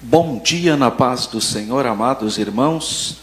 Bom dia na paz do Senhor, amados irmãos.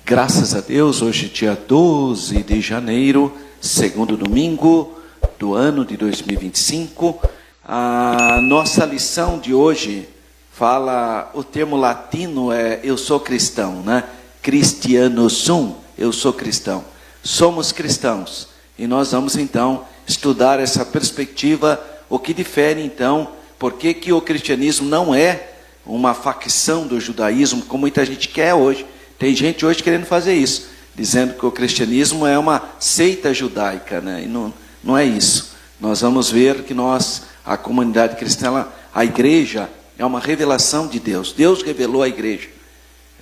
Graças a Deus, hoje dia 12 de janeiro, segundo domingo do ano de 2025. A nossa lição de hoje fala, o termo latino é eu sou cristão, né? Cristiano sum, eu sou cristão. Somos cristãos. E nós vamos então estudar essa perspectiva, o que difere então, por que o cristianismo não é uma facção do judaísmo, como muita gente quer hoje. Tem gente hoje querendo fazer isso, dizendo que o cristianismo é uma seita judaica, né? E não é isso. Nós vamos ver que a comunidade cristã, a igreja, é uma revelação de Deus. Deus revelou a igreja.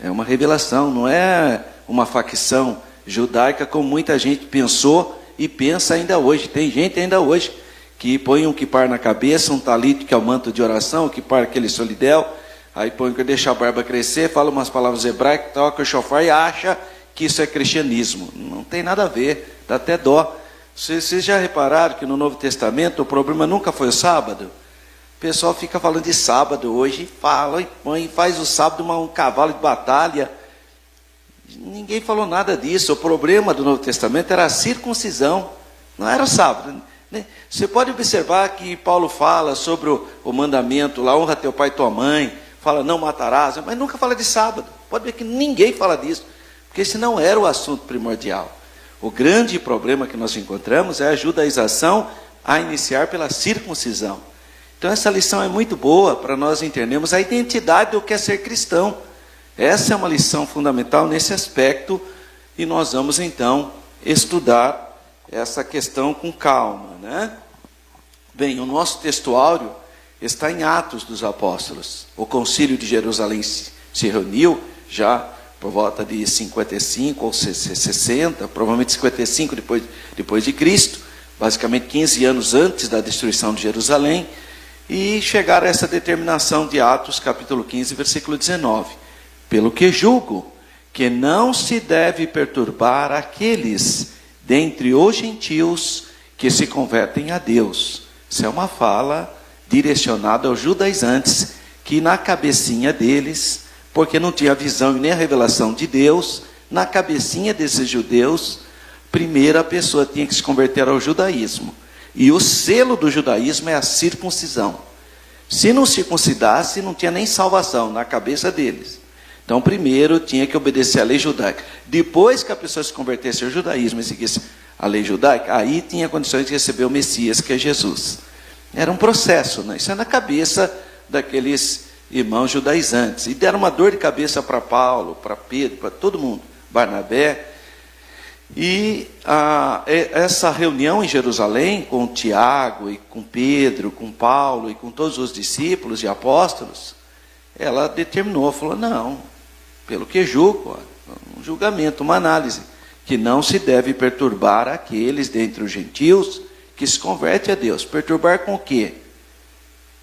É uma revelação, não é uma facção judaica como muita gente pensou e pensa ainda hoje. Tem gente ainda hoje que põe um quipar na cabeça, um talito que é o manto de oração, um quipar aquele solidel, aí põe que deixa a barba crescer, fala umas palavras hebraicas, toca o chofar e acha que isso é cristianismo. Não tem nada a ver, dá até dó. Vocês já repararam que no Novo Testamento o problema nunca foi o sábado? O pessoal fica falando de sábado hoje, fala e põe, faz o sábado um cavalo de batalha. Ninguém falou nada disso. O problema do Novo Testamento era a circuncisão, não era o sábado. Você pode observar que Paulo fala sobre o mandamento lá, honra teu pai e tua mãe, fala não matarás, mas nunca fala de sábado. Pode ver que ninguém fala disso, porque esse não era o assunto primordial. O grande problema que nós encontramos é a judaização a iniciar pela circuncisão. Então essa lição é muito boa para nós entendermos a identidade do que é ser cristão. Essa é uma lição fundamental nesse aspecto, e nós vamos então estudar essa questão com calma, né? Bem, o nosso textuário está em Atos dos Apóstolos. O Concílio de Jerusalém se reuniu já por volta de 55 ou 60, provavelmente 55 depois de Cristo, basicamente 15 anos antes da destruição de Jerusalém, e chegaram a essa determinação de Atos, capítulo 15, versículo 19. Pelo que julgo que não se deve perturbar aqueles dentre os gentios que se convertem a Deus. Isso é uma fala direcionada aos judaizantes, que na cabecinha deles, porque não tinha a visão e nem a revelação de Deus, na cabecinha desses judeus, primeiro a pessoa tinha que se converter ao judaísmo. E o selo do judaísmo é a circuncisão. Se não circuncidasse, não tinha nem salvação na cabeça deles. Então, primeiro tinha que obedecer à lei judaica. Depois que a pessoa se convertesse ao judaísmo e seguisse a lei judaica, aí tinha condições de receber o Messias, que é Jesus. Era um processo, né? Isso é na cabeça daqueles irmãos judaizantes. E deram uma dor de cabeça para Paulo, para Pedro, para todo mundo, Barnabé. E essa reunião em Jerusalém, com Tiago, e com Pedro, com Paulo, e com todos os discípulos e apóstolos, ela determinou, falou, não, pelo que julgo, um julgamento, uma análise, que não se deve perturbar aqueles dentre os gentios que se converte a Deus. Perturbar com o quê?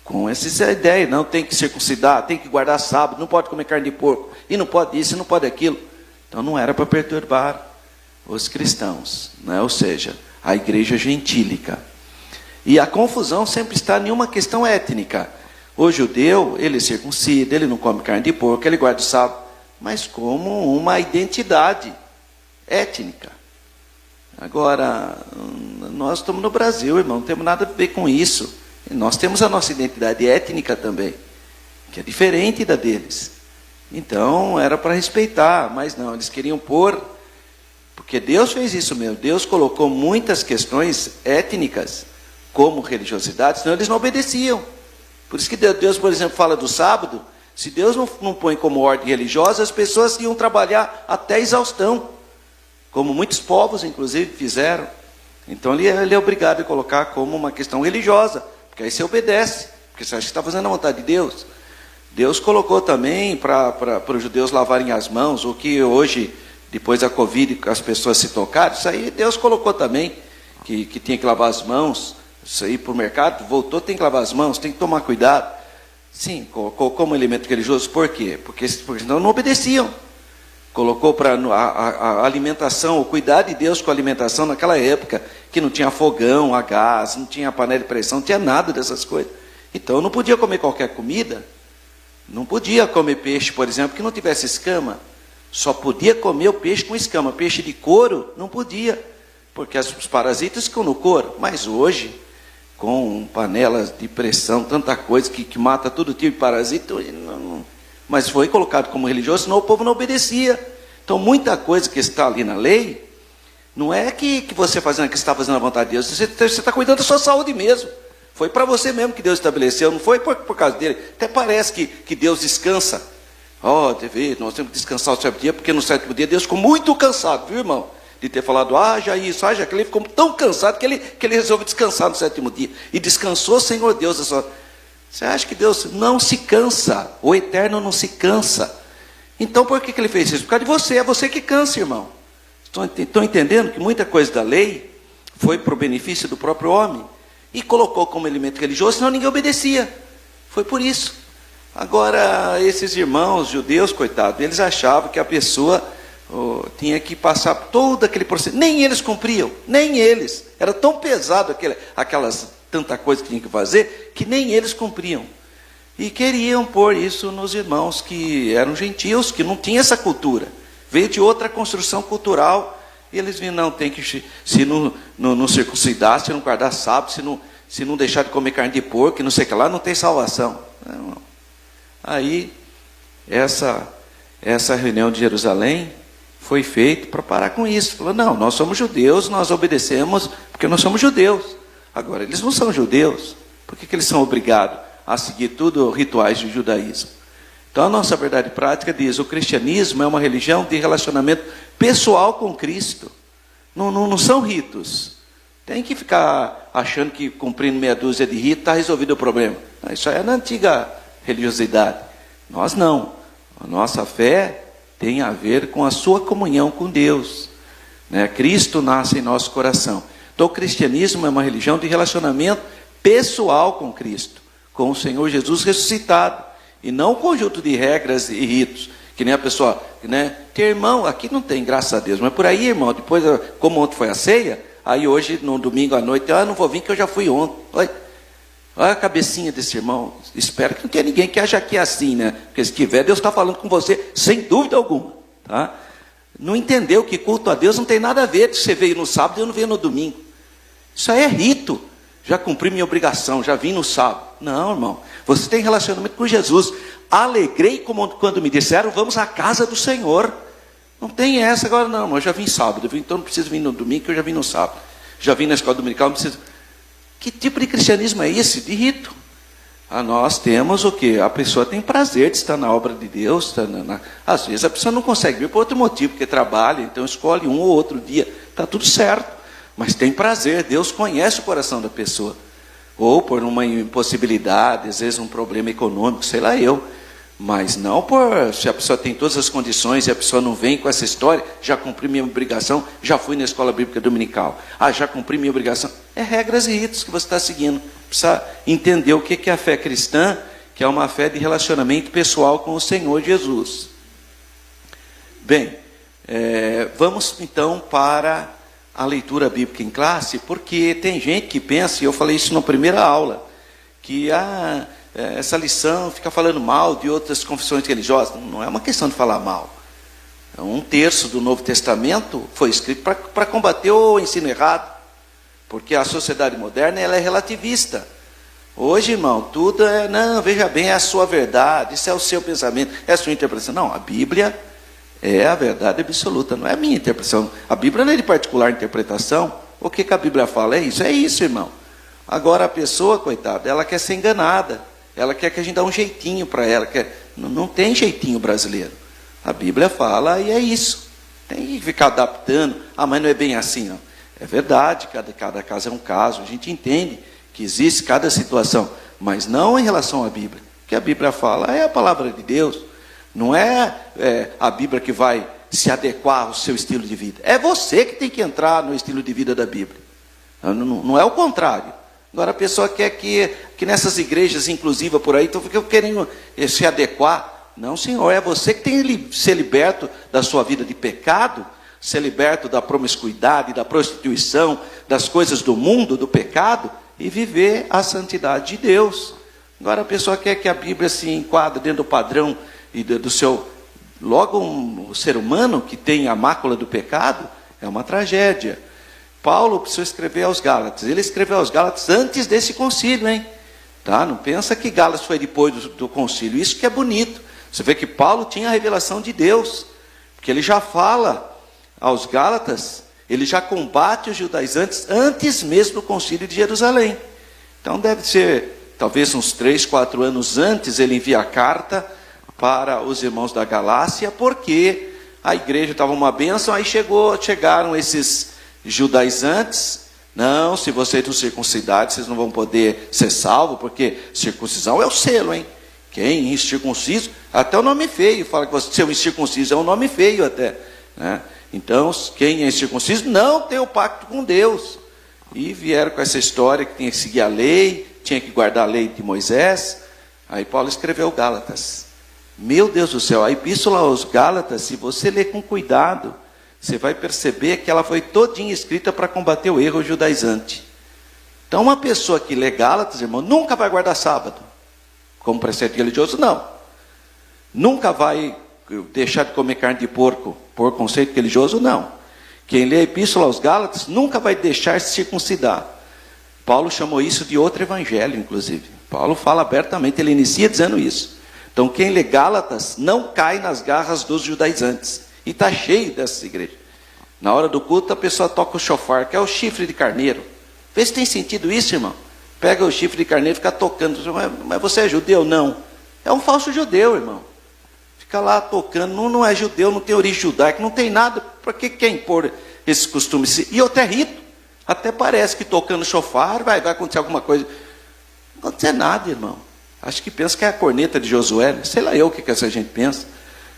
Com essa ideia, não tem que circuncidar, tem que guardar sábado, não pode comer carne de porco, e não pode isso, e não pode aquilo. Então não era para perturbar os cristãos, né? Ou seja, a igreja gentílica. E a confusão sempre está em uma questão étnica. O judeu, ele circuncida, ele não come carne de porco, ele guarda o sábado, mas como uma identidade étnica. Agora, nós estamos no Brasil, irmão, não temos nada a ver com isso. E nós temos a nossa identidade étnica também, que é diferente da deles. Então, era para respeitar, mas não, eles queriam pôr, porque Deus fez isso mesmo. Deus colocou muitas questões étnicas como religiosidade, senão eles não obedeciam. Por isso que Deus, por exemplo, fala do sábado. Se Deus não põe como ordem religiosa, as pessoas iam trabalhar até exaustão, como muitos povos, inclusive, fizeram. Então, ele é obrigado a colocar como uma questão religiosa, porque aí você obedece, porque você acha que está fazendo a vontade de Deus. Deus colocou também para os judeus lavarem as mãos, o que hoje, depois da Covid, as pessoas se tocaram, isso aí Deus colocou também, que tinha que lavar as mãos. Isso aí para o mercado, voltou, tem que lavar as mãos, tem que tomar cuidado. Sim, colocou como elemento religioso, por quê? Porque senão não obedeciam. Colocou para a alimentação, o cuidado de Deus com a alimentação naquela época, que não tinha fogão a gás, não tinha panela de pressão, não tinha nada dessas coisas. Então não podia comer qualquer comida, Não podia comer peixe, por exemplo, que não tivesse escama. Só podia comer o peixe com escama. Peixe de couro, não podia, porque os parasitas ficam no couro. Mas hoje, com panelas de pressão, tanta coisa que mata todo tipo de parasita, mas foi colocado como religioso, senão o povo não obedecia. Então, muita coisa que está ali na lei, não é que você está fazendo a vontade de Deus, você está cuidando da sua saúde mesmo. Foi para você mesmo que Deus estabeleceu, não foi por causa dele. Até parece que Deus descansa. Nós temos que descansar o sétimo dia, porque no sétimo dia Deus ficou muito cansado, viu, irmão? De ter falado, já isso, já aquilo. Ele ficou tão cansado que ele resolveu descansar no sétimo dia. E descansou, Senhor Deus. Você acha que Deus não se cansa? O eterno não se cansa. Então por que ele fez isso? Por causa de você, é você que cansa, irmão. Estão entendendo que muita coisa da lei foi para o benefício do próprio homem? E colocou como elemento religioso, senão ninguém obedecia. Foi por isso. Agora, esses irmãos judeus, coitados, eles achavam que a pessoa tinha que passar todo aquele processo. Nem eles cumpriam, nem eles. Era tão pesado aquelas tanta coisa que tinha que fazer, que nem eles cumpriam. E queriam pôr isso nos irmãos que eram gentios, que não tinham essa cultura. Veio de outra construção cultural. E eles viram, não, tem que, se não circuncidar, se não guardar sábado, se não deixar de comer carne de porco, e não sei o que lá, não tem salvação. Não. Aí, essa reunião de Jerusalém foi feita para parar com isso. Falou, não, nós somos judeus, nós obedecemos porque nós somos judeus. Agora, eles não são judeus. Por que eles são obrigados a seguir tudo rituais do judaísmo? Então, a nossa verdade prática diz, o cristianismo é uma religião de relacionamento pessoal com Cristo. Não são ritos. Tem que ficar achando que cumprindo meia dúzia de ritos está resolvido o problema. Isso é na antiga religiosidade. Nós não. A nossa fé tem a ver com a sua comunhão com Deus. Cristo nasce em nosso coração. Então o cristianismo é uma religião de relacionamento pessoal com Cristo, com o Senhor Jesus ressuscitado. E não um conjunto de regras e ritos. Que nem a pessoa, ter irmão, aqui não tem, graças a Deus. Mas por aí, irmão, depois, como ontem foi a ceia, aí hoje, no domingo à noite, não vou vir que eu já fui ontem. Olha a cabecinha desse irmão. Espero que não tenha ninguém que ache aqui assim, Porque se tiver, Deus está falando com você, sem dúvida alguma. Tá? Não entendeu que culto a Deus não tem nada a ver se você veio no sábado e eu não veio no domingo. Isso aí é rito. Já cumpri minha obrigação, já vim no sábado. Não, irmão. Você tem relacionamento com Jesus. Alegrei quando me disseram, vamos à casa do Senhor. Não tem essa agora, não, irmão. Eu já vim sábado, então não preciso vir no domingo, que eu já vim no sábado. Já vim na escola dominical, não preciso. Que tipo de cristianismo é esse? De rito. Nós temos o quê? A pessoa tem prazer de estar na obra de Deus. Às vezes a pessoa não consegue vir por outro motivo, porque trabalha, então escolhe um ou outro dia. Está tudo certo. Mas tem prazer, Deus conhece o coração da pessoa. Ou por uma impossibilidade, às vezes um problema econômico, sei lá eu. Mas não se a pessoa tem todas as condições e a pessoa não vem com essa história, já cumpri minha obrigação, já fui na escola bíblica dominical. Já cumpri minha obrigação. É regras e ritos que você está seguindo. Precisa entender o que é a fé cristã, que é uma fé de relacionamento pessoal com o Senhor Jesus. Bem, vamos então para a leitura bíblica em classe, porque tem gente que pensa, e eu falei isso na primeira aula, que essa lição fica falando mal de outras confissões religiosas. Não é uma questão de falar mal. 1/3 do Novo Testamento foi escrito para combater o ensino errado, porque a sociedade moderna ela é relativista. Hoje, irmão, tudo veja bem, é a sua verdade, isso é o seu pensamento, é a sua interpretação. Não, a Bíblia é a verdade absoluta, não é a minha interpretação. A Bíblia não é de particular interpretação. O que a Bíblia fala é isso, irmão. Agora a pessoa, coitada, ela quer ser enganada. Ela quer que a gente dê um jeitinho para ela. Não tem jeitinho brasileiro. A Bíblia fala e é isso. Tem que ficar adaptando. Mas não é bem assim, não. É verdade, cada caso é um caso. A gente entende que existe cada situação. Mas não em relação à Bíblia. O que a Bíblia fala é a palavra de Deus. Não é a Bíblia que vai se adequar ao seu estilo de vida. É você que tem que entrar no estilo de vida da Bíblia. Não é o contrário. Agora a pessoa quer que nessas igrejas inclusivas por aí, estão querendo se adequar. Não, senhor, é você que tem que ser liberto da sua vida de pecado, ser liberto da promiscuidade, da prostituição, das coisas do mundo, do pecado, e viver a santidade de Deus. Agora a pessoa quer que a Bíblia se enquadre dentro do padrão e do seu... Logo, o ser humano que tem a mácula do pecado é uma tragédia. Paulo precisou escrever aos Gálatas. Ele escreveu aos Gálatas antes desse concílio, hein? Tá? Não pensa que Gálatas foi depois do concílio. Isso que é bonito. Você vê que Paulo tinha a revelação de Deus. Porque ele já fala aos Gálatas, ele já combate os judaizantes antes mesmo do concílio de Jerusalém. Então deve ser, talvez uns 3, 4 anos antes, ele envia a carta para os irmãos da Galácia, porque a igreja estava uma bênção, aí chegaram esses judaizantes. Não, se vocês não circuncidarem, vocês não vão poder ser salvos, porque circuncisão é o selo, hein? Quem é incircunciso, até o nome feio, fala que você ser incircunciso é um nome feio até, né? Então, quem é incircunciso não tem o pacto com Deus. E vieram com essa história que tinha que seguir a lei, tinha que guardar a lei de Moisés. Aí Paulo escreveu Gálatas. Meu Deus do céu, a epístola aos Gálatas, se você ler com cuidado, você vai perceber que ela foi todinha escrita para combater o erro judaizante. Então, uma pessoa que lê Gálatas, irmão, nunca vai guardar sábado como preceito religioso, não. Nunca vai deixar de comer carne de porco por conceito religioso, não. Quem lê a epístola aos Gálatas nunca vai deixar se circuncidar. Paulo chamou isso de outro evangelho, inclusive. Paulo fala abertamente, ele inicia dizendo isso. Então, quem lê Gálatas não cai nas garras dos judaizantes. E está cheio dessas igrejas. Na hora do culto, a pessoa toca o shofar, que é o chifre de carneiro. Vê se tem sentido isso, irmão. Pega o chifre de carneiro e fica tocando. Mas você é judeu? Não. É um falso judeu, irmão. Fica lá tocando. Não é judeu, não tem origem judaica, não tem nada. Para que quer impor esse costume? E outro é rito. Até parece que tocando shofar vai acontecer alguma coisa. Não acontece nada, irmão. Acho que pensa que é a corneta de Josué. Sei lá eu o que essa gente pensa.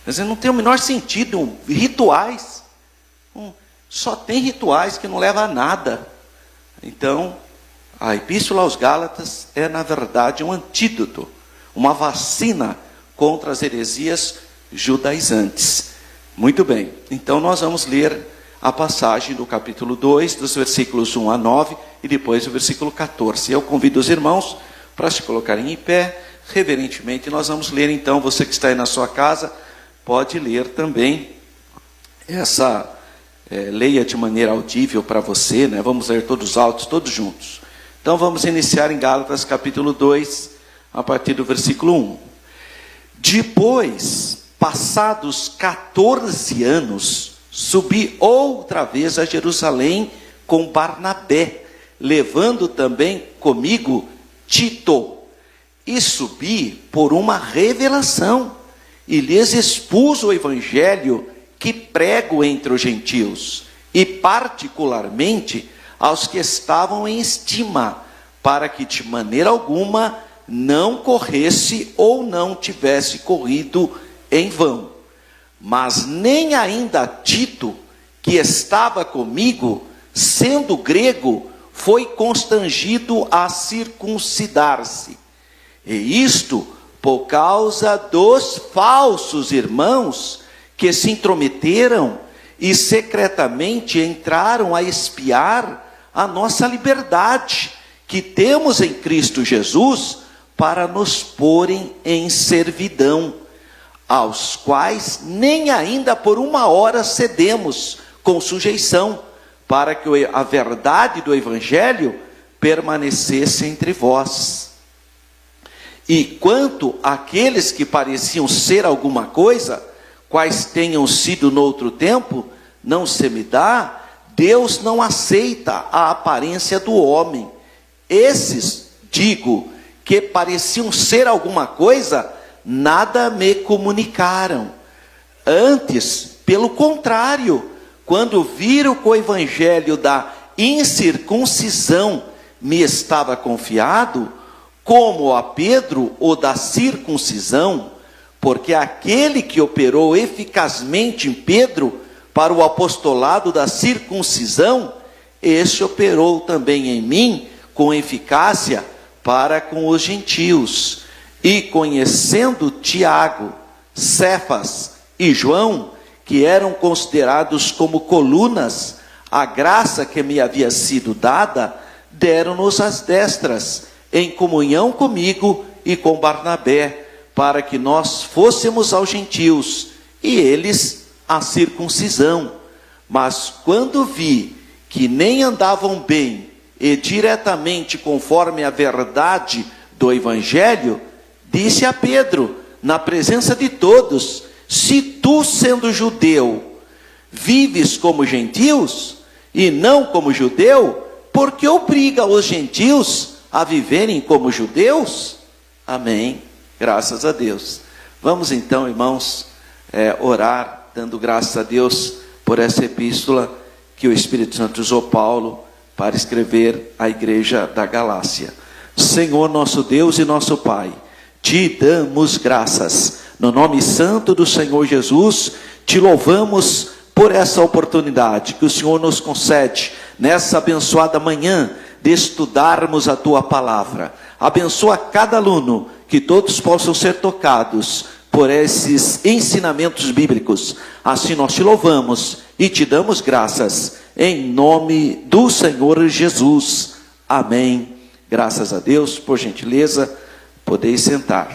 Mas não tem o menor sentido. Rituais. Só tem rituais que não levam a nada. Então, a epístola aos Gálatas é, na verdade, um antídoto. Uma vacina contra as heresias judaizantes. Muito bem. Então, nós vamos ler a passagem do capítulo 2, dos versículos 1 a 9, e depois o versículo 14. Eu convido os irmãos para se colocarem em pé, reverentemente. Nós vamos ler então, você que está aí na sua casa, pode ler também essa, leia de maneira audível para você, né? Vamos ler todos altos, todos juntos. Então vamos iniciar em Gálatas capítulo 2, a partir do versículo 1. Depois, passados 14 anos, subi outra vez a Jerusalém com Barnabé, levando também comigo Tito, e subi por uma revelação, e lhes expus o evangelho que prego entre os gentios, e particularmente aos que estavam em estima, para que de maneira alguma não corresse ou não tivesse corrido em vão. Mas nem ainda Tito, que estava comigo, sendo grego, foi constrangido a circuncidar-se. E isto por causa dos falsos irmãos que se intrometeram e secretamente entraram a espiar a nossa liberdade que temos em Cristo Jesus para nos porem em servidão, aos quais nem ainda por uma hora cedemos com sujeição, para que a verdade do evangelho permanecesse entre vós. E quanto àqueles que pareciam ser alguma coisa, quais tenham sido noutro tempo, não se me dá, Deus não aceita a aparência do homem. Esses, digo, que pareciam ser alguma coisa, nada me comunicaram. Antes, pelo contrário, quando viram que o evangelho da incircuncisão me estava confiado, como a Pedro o da circuncisão, porque aquele que operou eficazmente em Pedro para o apostolado da circuncisão, este operou também em mim com eficácia para com os gentios. E conhecendo Tiago, Cefas e João, que eram considerados como colunas, a graça que me havia sido dada, deram-nos as destras, em comunhão comigo e com Barnabé, para que nós fôssemos aos gentios, e eles à circuncisão. Mas quando vi que nem andavam bem e diretamente conforme a verdade do Evangelho, disse a Pedro, na presença de todos: se tu, sendo judeu, vives como gentios e não como judeu, por que obriga os gentios a viverem como judeus? Amém. Graças a Deus. Vamos então, irmãos, orar, dando graças a Deus por essa epístola que o Espírito Santo usou Paulo para escrever à igreja da Galácia. Senhor nosso Deus e nosso Pai, te damos graças. No nome santo do Senhor Jesus, te louvamos por essa oportunidade que o Senhor nos concede nessa abençoada manhã de estudarmos a tua palavra. Abençoa cada aluno, que todos possam ser tocados por esses ensinamentos bíblicos. Assim nós te louvamos e te damos graças, em nome do Senhor Jesus. Amém. Graças a Deus. Por gentileza, podeis sentar.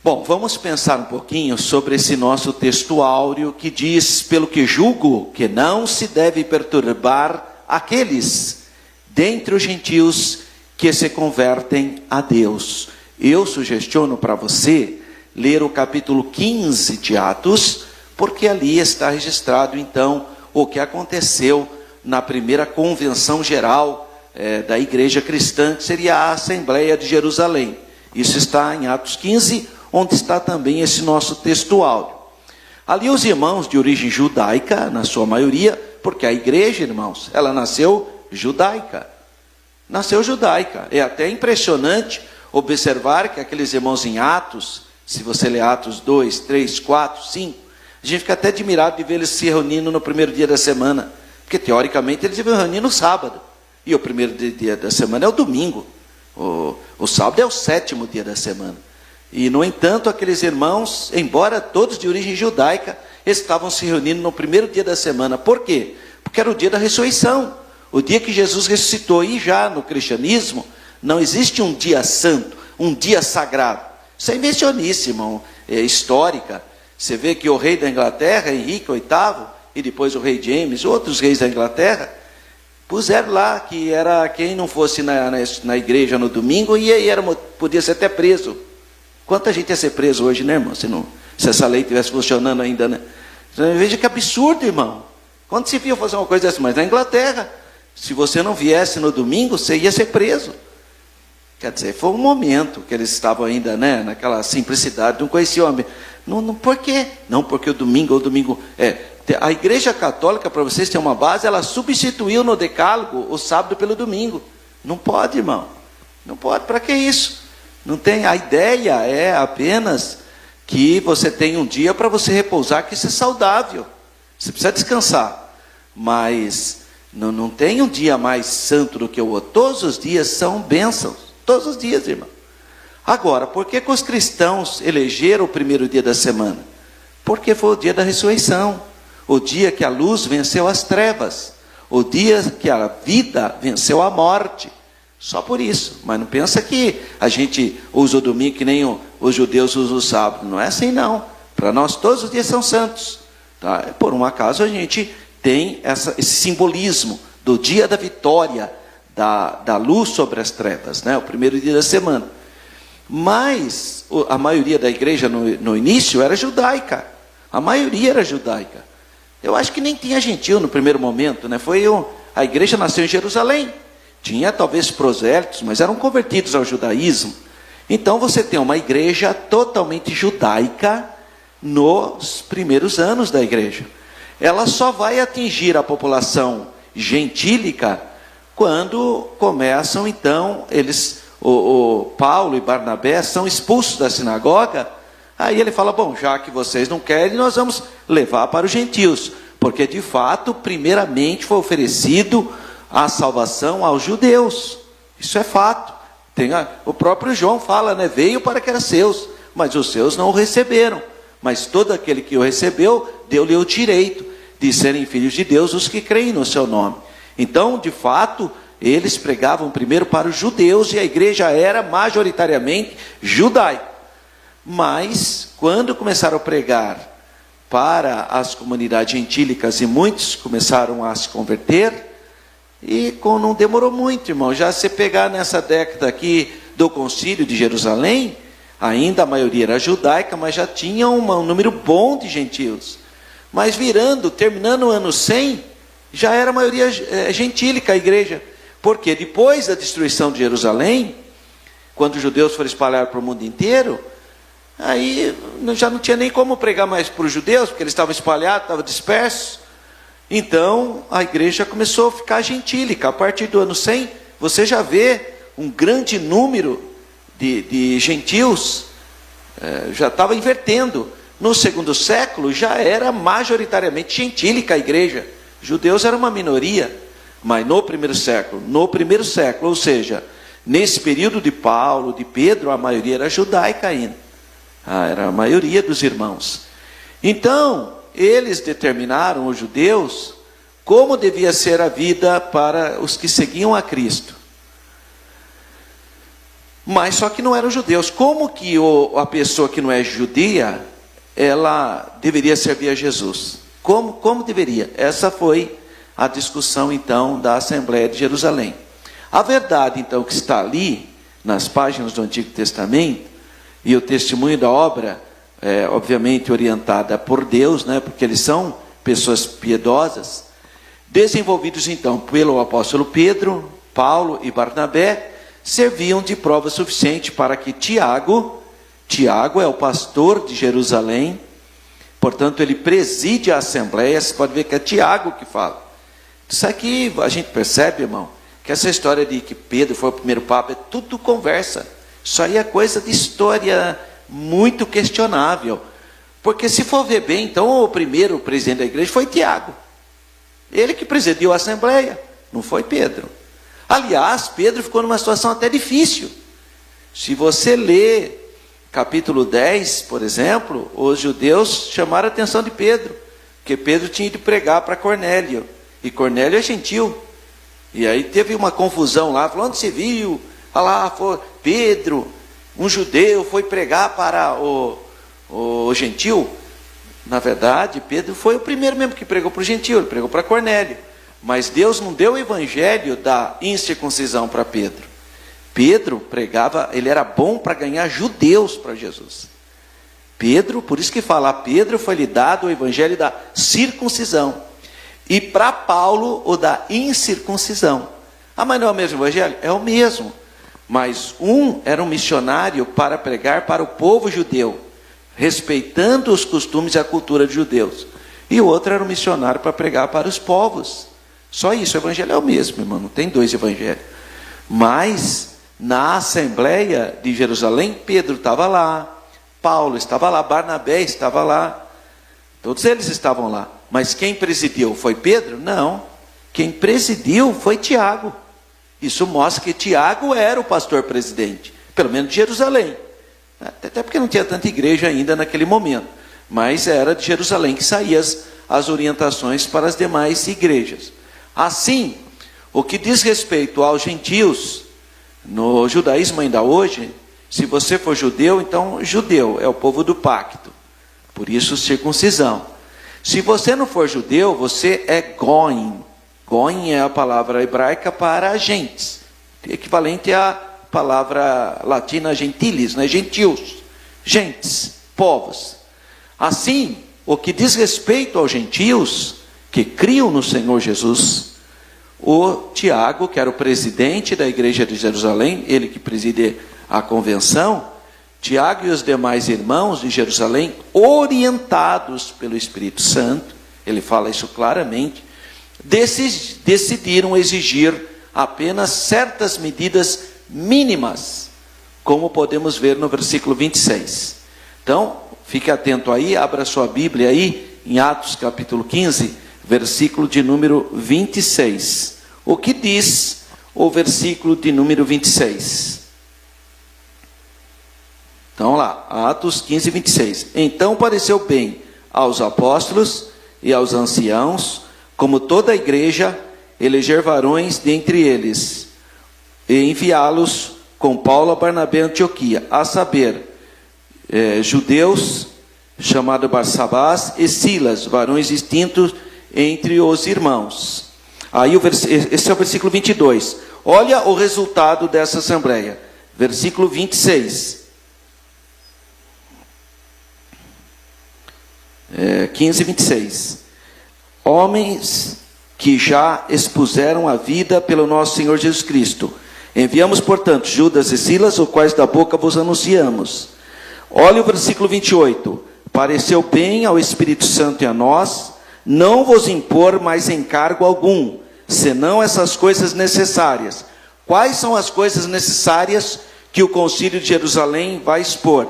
Bom, vamos pensar um pouquinho sobre esse nosso texto áureo que diz: pelo que julgo que não se deve perturbar aqueles dentre os gentios que se convertem a Deus. Eu sugestiono para você ler o capítulo 15 de Atos, porque ali está registrado então o que aconteceu na primeira convenção geral da igreja cristã, que seria a Assembleia de Jerusalém. Isso está em Atos 15, onde está também esse nosso texto áureo. Ali os irmãos de origem judaica, na sua maioria, porque a igreja, irmãos, ela nasceu judaica. Nasceu judaica. É até impressionante observar que aqueles irmãos em Atos, se você ler Atos 2, 3, 4, 5, a gente fica até admirado de ver eles se reunindo no primeiro dia da semana, porque teoricamente eles iam reunir no sábado, e o primeiro dia da semana é o domingo, o sábado é o 7º dia da semana. E no entanto aqueles irmãos, embora todos de origem judaica, estavam se reunindo no primeiro dia da semana. Por quê? Porque era o dia da ressurreição, o dia que Jesus ressuscitou. E já no cristianismo não existe um dia santo, um dia sagrado. Isso é invencionice, irmão, histórica. Você vê que o rei da Inglaterra, Henrique VIII, e depois o rei James, outros reis da Inglaterra, puseram lá que era quem não fosse na igreja no domingo podia ser até preso. Quanta gente ia ser preso hoje, né, irmão? Se essa lei estivesse funcionando ainda, né? Veja que absurdo, irmão. Quando se viu fazer uma coisa dessa? Mas na Inglaterra, se você não viesse no domingo, você ia ser preso. Quer dizer, foi um momento que eles estavam ainda, né, naquela simplicidade, não conheciam o homem. Não, por quê? Não, porque o domingo a igreja católica, para vocês terem uma base, ela substituiu no decálogo o sábado pelo domingo. Não pode, irmão. Não pode. Para que isso? Não tem. A ideia é apenas que você tenha um dia para você repousar, que isso é saudável. Você precisa descansar. Mas não tem um dia mais santo do que o outro. Todos os dias são bênçãos. Todos os dias, irmão. Agora, por que os cristãos elegeram o primeiro dia da semana? Porque foi o dia da ressurreição. O dia que a luz venceu as trevas. O dia que a vida venceu a morte. Só por isso. Mas não pensa que a gente usa o domingo que nem os judeus usam o sábado. Não é assim, não. Para nós todos os dias são santos. Tá? Por um acaso a gente tem esse simbolismo do dia da vitória, da luz sobre as trevas, né? O primeiro dia da semana. Mas a maioria da igreja no início era judaica. A maioria era judaica. Eu acho que nem tinha gentil no primeiro momento, né? A igreja nasceu em Jerusalém. Tinha talvez prosélitos, mas eram convertidos ao judaísmo. Então você tem uma igreja totalmente judaica nos primeiros anos da igreja. Ela só vai atingir a população gentílica quando começam então o Paulo e Barnabé são expulsos da sinagoga. Aí ele fala: bom, já que vocês não querem, nós vamos levar para os gentios, porque de fato primeiramente foi oferecido a salvação aos judeus. Isso é fato. O próprio João fala, né? Veio para que era seus, mas os seus não o receberam. Mas todo aquele que o recebeu, deu-lhe o direito de serem filhos de Deus os que creem no seu nome. Então, de fato, eles pregavam primeiro para os judeus e a igreja era majoritariamente judaica. Mas, quando começaram a pregar para as comunidades gentílicas e muitos começaram a se converter, e não demorou muito, irmão, já se pegar nessa década aqui do concílio de Jerusalém, ainda a maioria era judaica, mas já tinha um número bom de gentios. Mas terminando o ano 100, já era a maioria gentílica a igreja. Porque depois da destruição de Jerusalém, quando os judeus foram espalhados para o mundo inteiro, aí já não tinha nem como pregar mais para os judeus, porque eles estavam espalhados, estavam dispersos. Então a igreja começou a ficar gentílica. A partir do ano 100, você já vê um grande número de gentios, já estava invertendo. No segundo século já era majoritariamente gentílica a igreja. Judeus era uma minoria. Mas no primeiro século, ou seja, nesse período de Paulo, de Pedro, a maioria era judaica ainda. Era a maioria dos irmãos. Então, eles determinaram, os judeus, como devia ser a vida para os que seguiam a Cristo. Mas só que não eram judeus. Como que a pessoa que não é judia, ela deveria servir a Jesus? Como deveria? Essa foi a discussão, então, da Assembleia de Jerusalém. A verdade, então, que está ali, nas páginas do Antigo Testamento, e o testemunho da obra, obviamente orientada por Deus, né, porque eles são pessoas piedosas, desenvolvidos, então, pelo apóstolo Pedro, Paulo e Barnabé, serviam de prova suficiente para que Tiago é o pastor de Jerusalém, portanto, ele preside a Assembleia. Você pode ver que é Tiago que fala. Isso aqui a gente percebe, irmão, que essa história de que Pedro foi o primeiro papa é tudo conversa. Isso aí é coisa de história muito questionável. Porque se for ver bem, então o primeiro presidente da igreja foi Tiago. Ele que presidiu a Assembleia, não foi Pedro. Aliás, Pedro ficou numa situação até difícil. Se você ler capítulo 10, por exemplo, os judeus chamaram a atenção de Pedro, porque Pedro tinha ido pregar para Cornélio. E Cornélio é gentil. E aí teve uma confusão lá. Falou: onde você viu? Olha lá, foi Pedro, um judeu, foi pregar para o gentil. Na verdade, Pedro foi o primeiro mesmo que pregou para o gentil. Ele pregou para Cornélio. Mas Deus não deu o evangelho da incircuncisão para Pedro. Pedro pregava, ele era bom para ganhar judeus para Jesus. Pedro, por isso que fala, Pedro foi-lhe dado o evangelho da circuncisão. E para Paulo, o da incircuncisão. Mas não é o mesmo evangelho? É o mesmo. Mas um era um missionário para pregar para o povo judeu, respeitando os costumes e a cultura dos judeus. E o outro era um missionário para pregar para os povos. Só isso, o evangelho é o mesmo, irmão, não tem dois evangelhos. Mas, na Assembleia de Jerusalém, Pedro estava lá, Paulo estava lá, Barnabé estava lá, todos eles estavam lá. Mas quem presidiu foi Pedro? Não. Quem presidiu foi Tiago. Isso mostra que Tiago era o pastor presidente, pelo menos de Jerusalém. Até porque não tinha tanta igreja ainda naquele momento. Mas era de Jerusalém que saíam as orientações para as demais igrejas. Assim, o que diz respeito aos gentios, no judaísmo ainda hoje, se você for judeu, então judeu é o povo do pacto. Por isso circuncisão. Se você não for judeu, você é goim. Goim é a palavra hebraica para agentes, equivalente à palavra latina gentiles, né? Gentios, gentes, povos. Assim, o que diz respeito aos gentios que criam no Senhor Jesus, o Tiago, que era o presidente da igreja de Jerusalém, ele que preside a convenção, Tiago e os demais irmãos de Jerusalém, orientados pelo Espírito Santo, ele fala isso claramente, decidiram exigir apenas certas medidas mínimas, como podemos ver no versículo 26. Então, fique atento aí, abra sua Bíblia aí, em Atos capítulo 15, versículo de número 26. O que diz o versículo de número 26? Então lá, Atos 15, 26. Então pareceu bem aos apóstolos e aos anciãos, como toda a igreja, eleger varões dentre eles, e enviá-los com Paulo a Barnabé a Antioquia, a saber, judeus, chamado Barsabás, e Silas, varões distintos entre os irmãos. Aí esse é o versículo 22. Olha o resultado dessa assembleia. Versículo 26. 15 e 26. Homens que já expuseram a vida pelo nosso Senhor Jesus Cristo. Enviamos, portanto, Judas e Silas, os quais da boca vos anunciamos. Olha o versículo 28. Pareceu bem ao Espírito Santo e a nós, não vos impor mais encargo algum, senão essas coisas necessárias. Quais são as coisas necessárias que o Concílio de Jerusalém vai expor?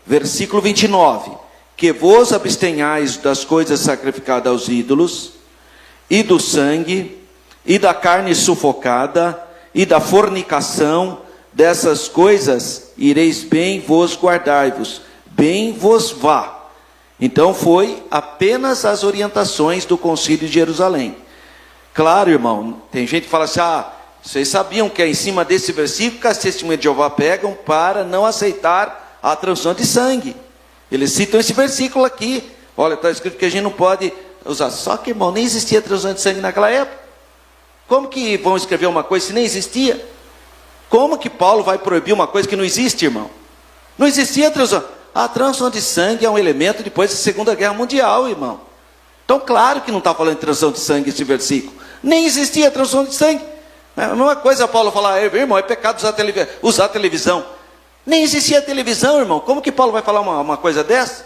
Versículo 29. Que vos abstenhais das coisas sacrificadas aos ídolos, e do sangue, e da carne sufocada, e da fornicação, dessas coisas ireis bem vos guardai-vos, bem vos vá. Então foi apenas as orientações do Concílio de Jerusalém. Claro, irmão, tem gente que fala assim, vocês sabiam que é em cima desse versículo que as testemunhas de Jeová pegam para não aceitar a transfusão de sangue. Eles citam esse versículo aqui. Olha, está escrito que a gente não pode usar. Só que, irmão, nem existia transfusão de sangue naquela época. Como que vão escrever uma coisa se nem existia? Como que Paulo vai proibir uma coisa que não existe, irmão? Não existia transfusão. A transfusão de sangue é um elemento depois da Segunda Guerra Mundial, irmão. Então, claro que não está falando de transfusão de sangue esse versículo. Nem existia transfusão de sangue. É a mesma coisa Paulo falar, irmão, é pecado usar televisão. Nem existia televisão, irmão. Como que Paulo vai falar uma coisa dessa?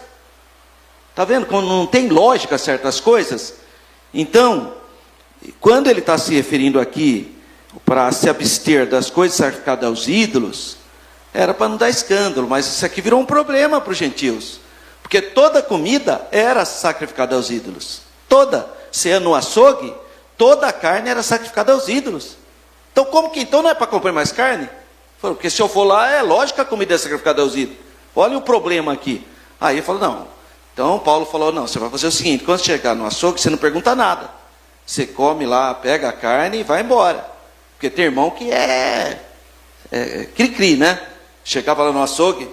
Está vendo como não tem lógica certas coisas? Então, quando ele está se referindo aqui para se abster das coisas sacrificadas aos ídolos, era para não dar escândalo, mas isso aqui virou um problema para os gentios. Porque toda comida era sacrificada aos ídolos. Toda. Se é no açougue, toda a carne era sacrificada aos ídolos. Então como que então não é para comprar mais carne? Porque se eu for lá, é lógico que a comida é sacrificada aos ídolos. Olha o problema aqui. Aí ele falou, não. Então Paulo falou, não, você vai fazer o seguinte, quando chegar no açougue, você não pergunta nada. Você come lá, pega a carne e vai embora. Porque tem irmão que é cri-cri, né? Chegava lá no açougue,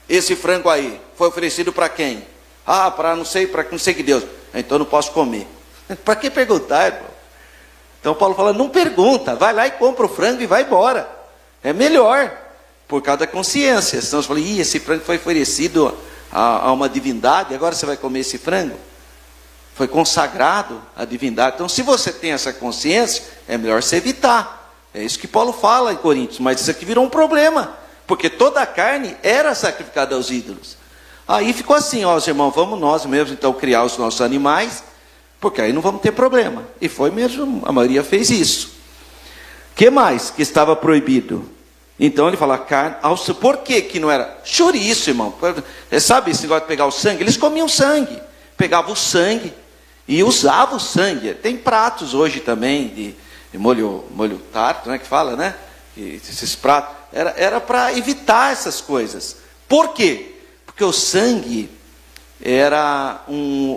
esse frango aí foi oferecido para quem? Para não sei que Deus. Então não posso comer. Para que perguntar, irmão? Então Paulo fala, não pergunta, vai lá e compra o frango e vai embora. É melhor, por causa da consciência. Senão você fala, esse frango foi oferecido a uma divindade, agora você vai comer esse frango? Foi consagrado à divindade. Então se você tem essa consciência, é melhor você evitar. É isso que Paulo fala em Coríntios, mas isso aqui virou um problema. Porque toda a carne era sacrificada aos ídolos. Aí ficou assim, os irmãos, vamos nós mesmos então criar os nossos animais, porque aí não vamos ter problema. E foi mesmo, a maioria fez isso. Que mais que estava proibido? Então ele fala, carne, por que não era? Chouriço, irmão. Sabe esse negócio de pegar o sangue? Eles comiam sangue. Pegavam o sangue e usavam o sangue. Tem pratos hoje também de molho tarto, né, que fala, né? Esses pratos. Era para evitar essas coisas. Por quê? Porque o sangue era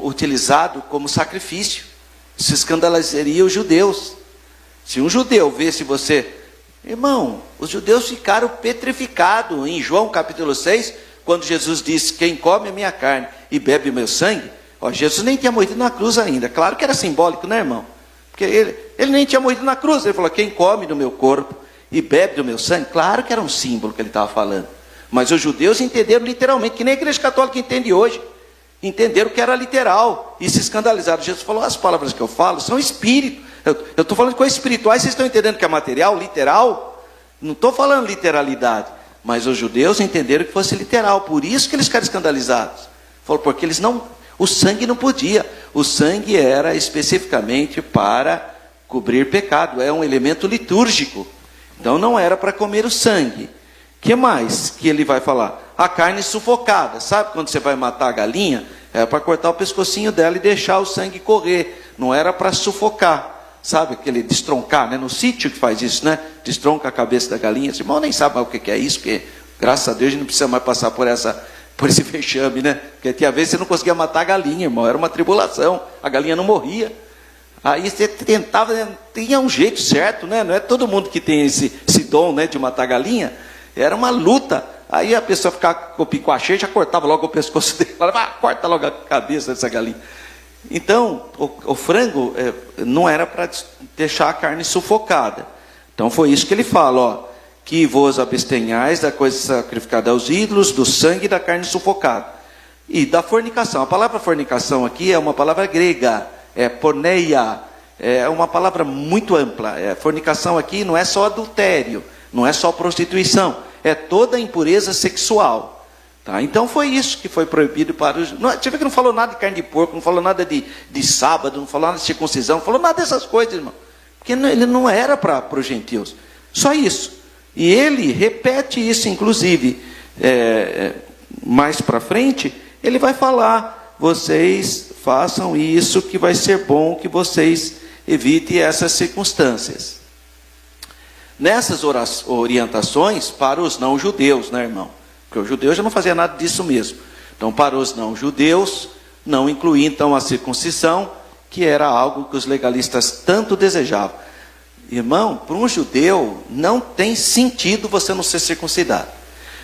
utilizado como sacrifício. Isso escandalizaria os judeus. Se um judeu visse você... Irmão, os judeus ficaram petrificados. Em João capítulo 6, quando Jesus disse, quem come a minha carne e bebe o meu sangue... Jesus nem tinha morrido na cruz ainda. Claro que era simbólico, né, irmão? Porque ele nem tinha morrido na cruz. Ele falou, quem come do meu corpo e bebe do meu sangue, claro que era um símbolo que ele estava falando. Mas os judeus entenderam literalmente, que nem a igreja católica entende hoje. Entenderam que era literal e se escandalizaram. Jesus falou, as palavras que eu falo são espírito. Eu estou falando de coisas espirituais, vocês estão entendendo que é material, literal? Não estou falando literalidade. Mas os judeus entenderam que fosse literal, por isso que eles ficaram escandalizados. Falou, porque eles não... O sangue não podia. O sangue era especificamente para cobrir pecado. É um elemento litúrgico. Então não era para comer o sangue. O que mais que ele vai falar? A carne sufocada. Sabe quando você vai matar a galinha? É para cortar o pescocinho dela e deixar o sangue correr. Não era para sufocar. Sabe aquele destroncar, né? No sítio que faz isso, né? Destronca a cabeça da galinha. Esse irmão nem sabe mais o que é isso, porque graças a Deus a gente não precisa mais passar por esse vexame, né? Porque tinha vezes você não conseguia matar a galinha, irmão. Era uma tribulação. A galinha não morria. Aí você tentava, tinha um jeito certo, né? Não é todo mundo que tem esse dom, né, de matar galinha. Era uma luta. Aí a pessoa ficava com o pico cheio, já cortava logo o pescoço dele. Falava, corta logo a cabeça dessa galinha. Então, o frango não era para deixar a carne sufocada. Então foi isso que ele fala, ó. Que vos abstenhais da coisa sacrificada aos ídolos, do sangue e da carne sufocada. E da fornicação. A palavra fornicação aqui é uma palavra grega. É porneia, é uma palavra muito ampla. Fornicação aqui não é só adultério, não é só prostituição, é toda impureza sexual. Tá? Então foi isso que foi proibido para os... Você vê que não falou nada de carne de porco, não falou nada de sábado, não falou nada de circuncisão, não falou nada dessas coisas, irmão. Porque ele não era para os gentios. Só isso. E ele repete isso, inclusive, mais para frente, ele vai falar... Vocês façam isso que vai ser bom, que vocês evitem essas circunstâncias. Nessas orientações para os não-judeus, né, irmão? Porque o judeu já não fazia nada disso mesmo. Então, para os não-judeus, não incluía então a circuncisão, que era algo que os legalistas tanto desejavam. Irmão, para um judeu, não tem sentido você não ser circuncidado.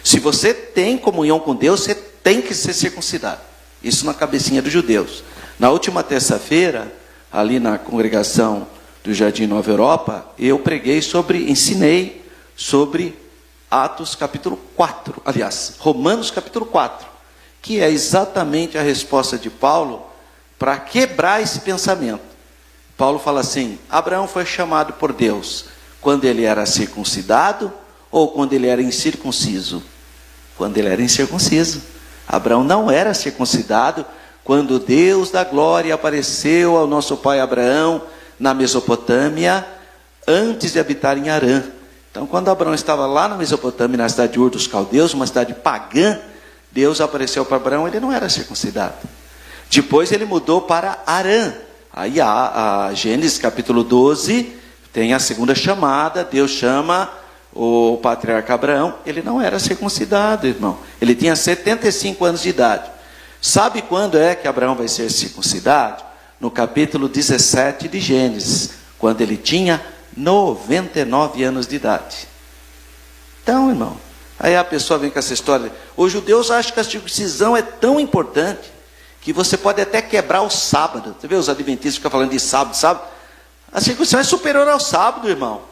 Se você tem comunhão com Deus, você tem que ser circuncidado. Isso na cabecinha dos judeus. Na última terça-feira, ali na congregação do Jardim Nova Europa, eu ensinei sobre Atos capítulo 4, aliás, Romanos capítulo 4, que é exatamente a resposta de Paulo para quebrar esse pensamento. Paulo fala assim, Abraão foi chamado por Deus quando ele era circuncidado ou quando ele era incircunciso? Quando ele era incircunciso. Abraão não era circuncidado quando Deus da glória apareceu ao nosso pai Abraão na Mesopotâmia, antes de habitar em Harã. Então, quando Abraão estava lá na Mesopotâmia, na cidade de Ur dos Caldeus, uma cidade pagã, Deus apareceu para Abraão, ele não era circuncidado. Depois ele mudou para Harã. Aí a Gênesis capítulo 12, tem a segunda chamada, Deus chama o patriarca Abraão, ele não era circuncidado, irmão. Ele tinha 75 anos de idade. Sabe quando é que Abraão vai ser circuncidado? No capítulo 17 de Gênesis, quando ele tinha 99 anos de idade. Então, irmão, aí a pessoa vem com essa história. Os judeus acham que a circuncisão é tão importante que você pode até quebrar o sábado. Você vê os adventistas ficam falando de sábado. A circuncisão é superior ao sábado, irmão.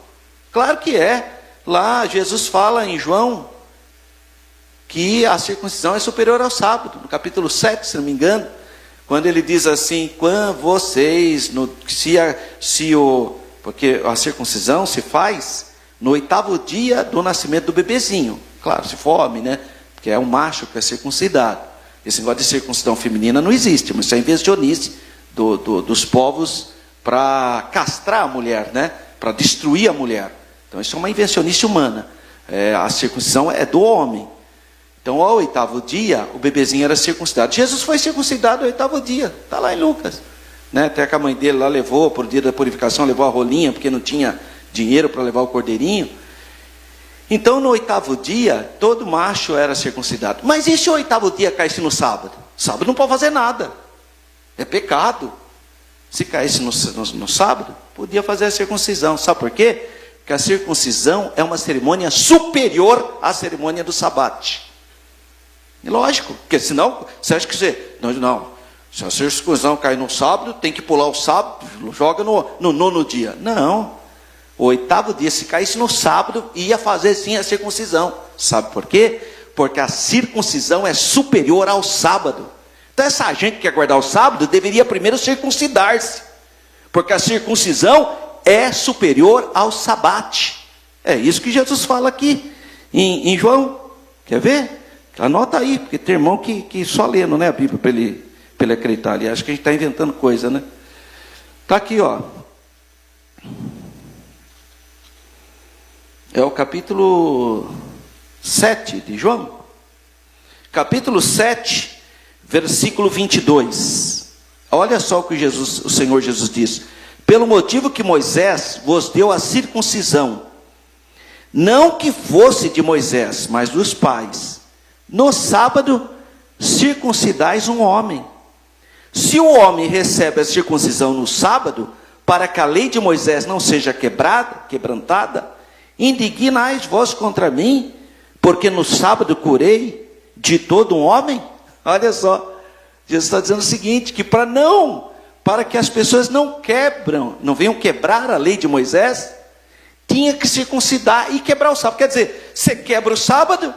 Claro que é. Lá Jesus fala em João que a circuncisão é superior ao sábado, no capítulo 7, se não me engano, quando ele diz assim, quando vocês, porque a circuncisão se faz no 8º dia do nascimento do bebezinho, claro, se for homem, né, porque é um macho que é circuncidado. Esse negócio de circuncisão feminina não existe, mas isso é invencionice dos povos para castrar a mulher, né, para destruir a mulher. Então isso é uma invencionice humana. A circuncisão é do homem. Então ao 8º dia, o bebezinho era circuncidado. Jesus foi circuncidado ao 8º dia. Está lá em Lucas. Né? Até que a mãe dele lá levou, por dia da purificação, levou a rolinha, porque não tinha dinheiro para levar o cordeirinho. Então no 8º dia, todo macho era circuncidado. Mas e se o 8º dia caísse no sábado? Sábado não pode fazer nada. É pecado. Se caísse no sábado, podia fazer a circuncisão. Sabe por quê? Que a circuncisão é uma cerimônia superior à cerimônia do sabate. Lógico, porque senão, você acha que você... Não, se a circuncisão cair no sábado, tem que pular o sábado, joga no 9º dia. Não, o 8º dia, se caísse no sábado, ia fazer sim a circuncisão. Sabe por quê? Porque a circuncisão é superior ao sábado. Então essa gente que quer guardar o sábado, deveria primeiro circuncidar-se. Porque a circuncisão é superior ao sabate. É isso que Jesus fala aqui em João. Quer ver? Anota aí, porque tem irmão que só lendo, né, a Bíblia para ele acreditar ali. Acho que a gente está inventando coisa, né? Está aqui, ó. É o capítulo 7 de João. Capítulo 7, versículo 22. Olha só o que o Senhor Jesus diz. Pelo motivo que Moisés vos deu a circuncisão, não que fosse de Moisés, mas dos pais. No sábado, circuncidais um homem. Se o homem recebe a circuncisão no sábado, para que a lei de Moisés não seja quebrantada, indignais vós contra mim, porque no sábado curei de todo um homem? Olha só, Jesus está dizendo o seguinte, que para que as pessoas não venham quebrar a lei de Moisés, tinha que circuncidar e quebrar o sábado. Quer dizer, você quebra o sábado,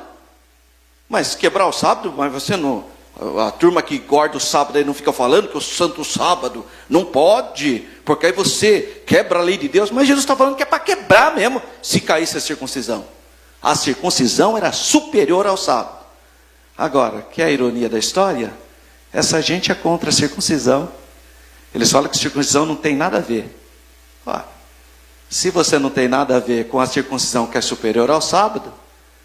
mas quebrar o sábado, mas você não... A turma que guarda o sábado aí não fica falando que o santo sábado não pode, porque aí você quebra a lei de Deus. Mas Jesus está falando que é para quebrar mesmo, se caísse a circuncisão. A circuncisão era superior ao sábado. Agora, que é a ironia da história, essa gente é contra a circuncisão. Eles falam que circuncisão não tem nada a ver. Se você não tem nada a ver com a circuncisão que é superior ao sábado,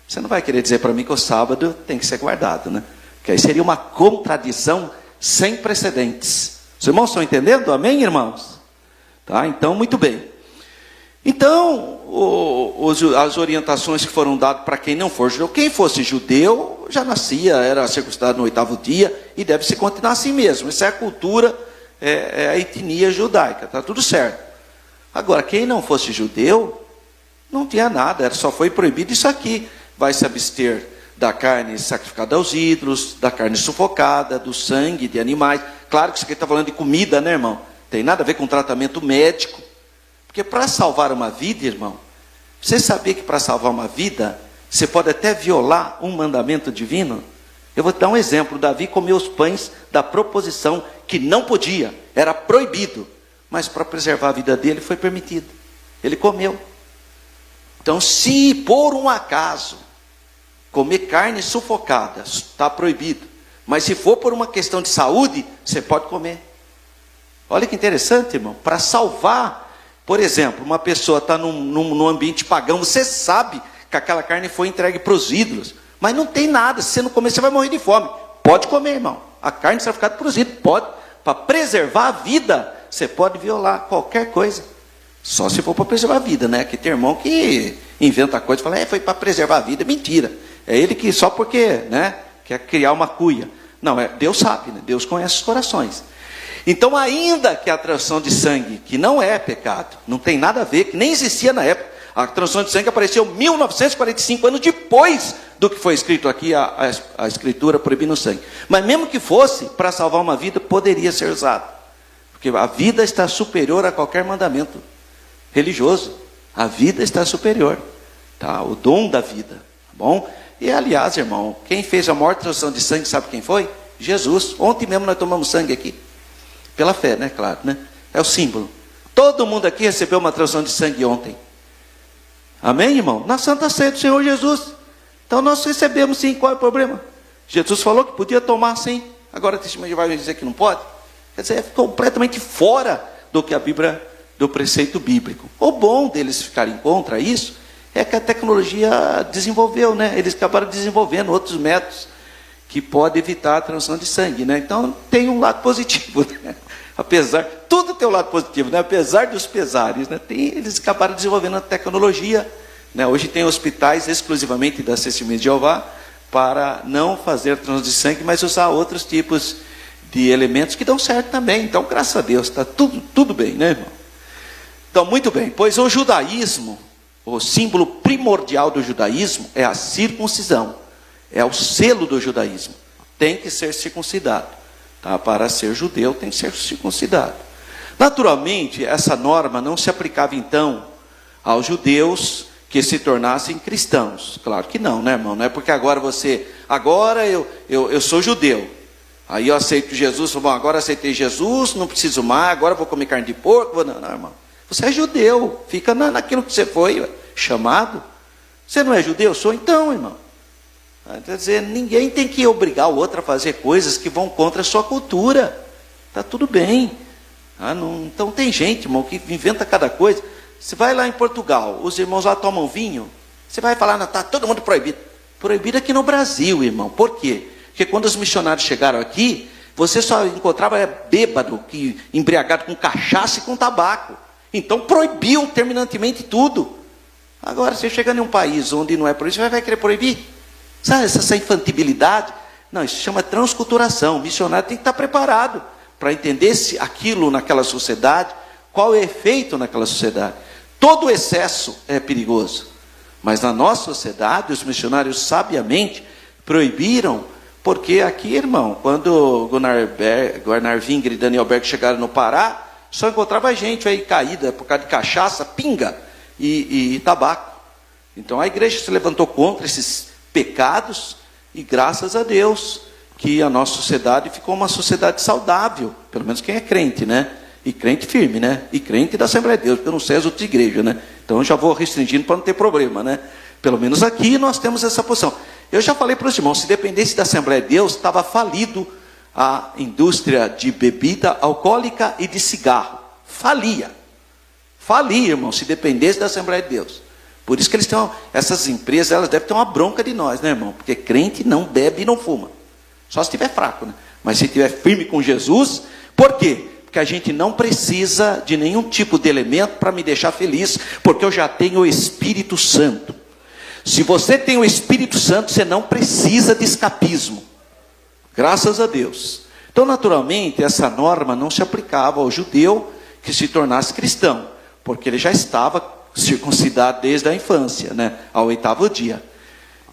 você não vai querer dizer para mim que o sábado tem que ser guardado, né? Que aí seria uma contradição sem precedentes. Os irmãos estão entendendo? Amém, irmãos? Tá? Então, muito bem. Então, as orientações que foram dadas para quem não for judeu, quem fosse judeu já nascia, era circuncidado no 8º dia, e deve se continuar assim mesmo. Essa é a cultura, é a etnia judaica, está tudo certo. Agora, quem não fosse judeu, não tinha nada, só foi proibido isso aqui. Vai se abster da carne sacrificada aos ídolos, da carne sufocada, do sangue de animais. Claro que isso aqui está falando de comida, né, irmão? Tem nada a ver com tratamento médico. Porque para salvar uma vida, irmão, você sabia que para salvar uma vida, você pode até violar um mandamento divino? Eu vou te dar um exemplo. Davi comeu os pães da proposição que não podia, era proibido. Mas para preservar a vida dele foi permitido. Ele comeu. Então, se por um acaso comer carne sufocada está proibido, mas se for por uma questão de saúde, você pode comer. Olha que interessante, irmão. Para salvar, por exemplo, uma pessoa está num ambiente pagão, você sabe que aquela carne foi entregue para os ídolos, mas não tem nada, se você não comer, você vai morrer de fome. Pode comer, irmão. A carne sacrificada para os ídolos, pode. Para preservar a vida, você pode violar qualquer coisa. Só se for para preservar a vida, né? Que tem irmão que inventa coisa e fala, foi para preservar a vida. Mentira. É ele que só porque, né, quer criar uma cuia. Não, Deus sabe, né? Deus conhece os corações. Então, ainda que a transfusão de sangue, que não é pecado, não tem nada a ver, que nem existia na época, a transfusão de sangue apareceu 1945 anos depois do que foi escrito aqui, a escritura proibindo o sangue. Mas mesmo que fosse, para salvar uma vida, poderia ser usado. Porque a vida está superior a qualquer mandamento religioso. A vida está superior. Tá? O dom da vida. Tá bom? E aliás, irmão, quem fez a maior transfusão de sangue, sabe quem foi? Jesus. Ontem mesmo nós tomamos sangue aqui. Pela fé, né? Claro, né? É o símbolo. Todo mundo aqui recebeu uma transfusão de sangue ontem. Amém, irmão? Na Santa Ceia do Senhor Jesus. Então nós recebemos sim, qual é o problema? Jesus falou que podia tomar sim. Agora você vai dizer que não pode? Quer dizer, é completamente fora do que a Bíblia, do preceito bíblico. O bom deles ficarem contra isso é que a tecnologia desenvolveu, né? Eles acabaram desenvolvendo outros métodos que podem evitar a transfusão de sangue, né? Então tem um lado positivo, né? Tudo tem um lado positivo, né? Apesar dos pesares, né? Eles acabaram desenvolvendo a tecnologia, né? Hoje tem hospitais exclusivamente da Testemunha de Jeová para não fazer transfusão de sangue, mas usar outros tipos de elementos que dão certo também. Então, graças a Deus, está tudo bem, né, irmão? Então, muito bem. Pois o judaísmo, o símbolo primordial do judaísmo é a circuncisão. É o selo do judaísmo. Tem que ser circuncidado. Tá? Para ser judeu, tem que ser circuncidado. Naturalmente, essa norma não se aplicava, então, aos judeus que se tornassem cristãos. Claro que não, né, irmão? Não é porque agora eu sou judeu. Aí eu aceito Jesus, bom, agora aceitei Jesus, não preciso mais, agora vou comer carne de porco. Não, irmão. Você é judeu, fica naquilo que você foi chamado. Você não é judeu? Sou então, irmão. Quer dizer, ninguém tem que obrigar o outro a fazer coisas que vão contra a sua cultura. Está tudo bem. Então tem gente, irmão, que inventa cada coisa. Você vai lá em Portugal, os irmãos lá tomam vinho. Você vai falar, está todo mundo proibido. Proibido aqui no Brasil, irmão. Por quê? Porque quando os missionários chegaram aqui, você só encontrava bêbado, embriagado com cachaça e com tabaco. Então proibiu terminantemente tudo. Agora, você chega em um país onde não é proibido, você vai querer proibir? Sabe, essa infantilidade? Não, isso se chama transculturação. O missionário tem que estar preparado para entender aquilo naquela sociedade, Qual é o efeito naquela sociedade? Todo excesso é perigoso. Mas na nossa sociedade, os missionários sabiamente proibiram, porque aqui, irmão, quando Gunnar Wingre e Daniel Berg chegaram no Pará, só encontrava gente aí caída por causa de cachaça, pinga e tabaco. Então a igreja se levantou contra esses pecados e graças a Deus que a nossa sociedade ficou uma sociedade saudável, pelo menos quem é crente, né? E crente firme, né? E crente da Assembleia de Deus, porque eu não sei as outras igrejas, né? Então eu já vou restringindo para não ter problema, né? Pelo menos aqui nós temos essa posição. Eu já falei para os irmãos, se dependesse da Assembleia de Deus, estava falido a indústria de bebida alcoólica e de cigarro. Falia, irmão, se dependesse da Assembleia de Deus. Por isso que eles têm, essas empresas, elas devem ter uma bronca de nós, né, irmão? Porque crente não bebe e não fuma. Só se estiver fraco, né? Mas se estiver firme com Jesus, por quê? Porque a gente não precisa de nenhum tipo de elemento para me deixar feliz, porque eu já tenho o Espírito Santo. Se você tem o Espírito Santo, você não precisa de escapismo. Graças a Deus. Então, naturalmente, essa norma não se aplicava ao judeu que se tornasse cristão, porque ele já estava circuncidado desde a infância, né? Ao 8º dia.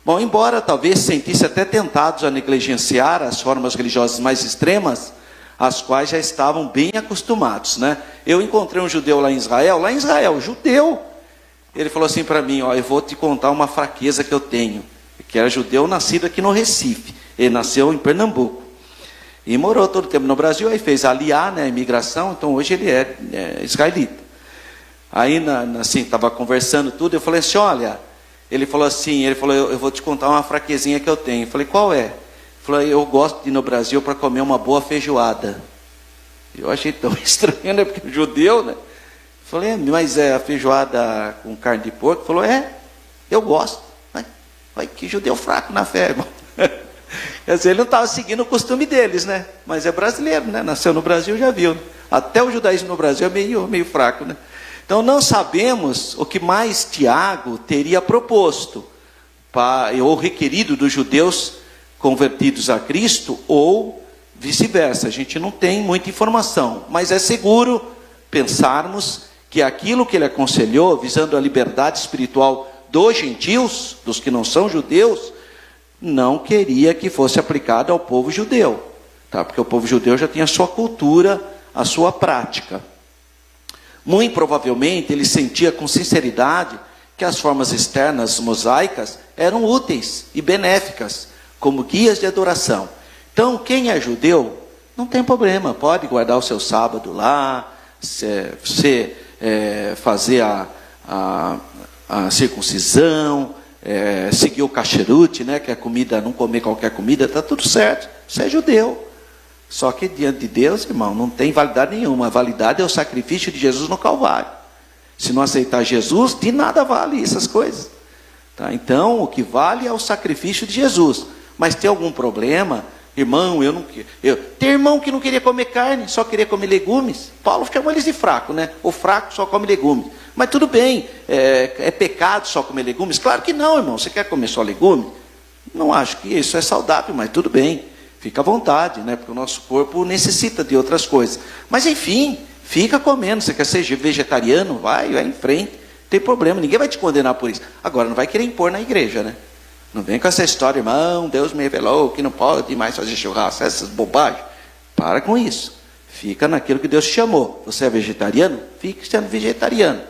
Bom, embora talvez sentisse até tentados a negligenciar as formas religiosas mais extremas, às quais já estavam bem acostumados, né? Eu encontrei um judeu lá em Israel, judeu. Ele falou assim para mim, ó, eu vou te contar uma fraqueza que eu tenho, que era judeu nascido aqui no Recife. Ele nasceu em Pernambuco e morou todo o tempo no Brasil, aí fez aliá, né, a imigração, então hoje ele é israelita. Aí, assim, estava conversando tudo, eu falei assim, olha, ele falou, eu vou te contar uma fraquezinha que eu tenho. Eu falei, qual é? Ele falou, eu gosto de ir no Brasil para comer uma boa feijoada. Eu achei tão estranho, né, porque judeu, né? Eu falei, mas é a feijoada com carne de porco? Ele falou, eu gosto. Vai, que judeu fraco na fé, irmão. Quer dizer, ele não estava seguindo o costume deles, né? Mas é brasileiro, né? Nasceu no Brasil, já viu. Né? Até o judaísmo no Brasil é meio fraco, né? Então não sabemos o que mais Tiago teria proposto ou requerido dos judeus convertidos a Cristo, ou vice-versa. A gente não tem muita informação, mas é seguro pensarmos que aquilo que ele aconselhou, visando a liberdade espiritual dos gentios, dos que não são judeus, não queria que fosse aplicado ao povo judeu, tá? Porque o povo judeu já tinha a sua cultura, a sua prática. Muito provavelmente ele sentia com sinceridade que as formas externas mosaicas eram úteis e benéficas, como guias de adoração. Então, quem é judeu, não tem problema, pode guardar o seu sábado lá, fazer a circuncisão, seguir o kasherut, né, que é comida, não comer qualquer comida, está tudo certo, você é judeu. Só que diante de Deus, irmão, não tem validade nenhuma. A validade é o sacrifício de Jesus no Calvário. Se não aceitar Jesus, de nada vale essas coisas. Tá? Então, o que vale é o sacrifício de Jesus. Mas tem algum problema? Irmão, tem irmão que não queria comer carne, só queria comer legumes. Paulo chamou eles de fraco, né? O fraco só come legumes. Mas tudo bem, é pecado só comer legumes? Claro que não, irmão. Você quer comer só legume? Não acho que isso é saudável, mas tudo bem. Fica à vontade, né? Porque o nosso corpo necessita de outras coisas. Mas enfim, fica comendo. Você quer ser vegetariano? Vai em frente. Não tem problema, ninguém vai te condenar por isso. Agora, não vai querer impor na igreja, né? Não vem com essa história, irmão, Deus me revelou que não pode mais fazer churrasco, essas bobagens. Para com isso. Fica naquilo que Deus te chamou. Você é vegetariano? Fique sendo vegetariano.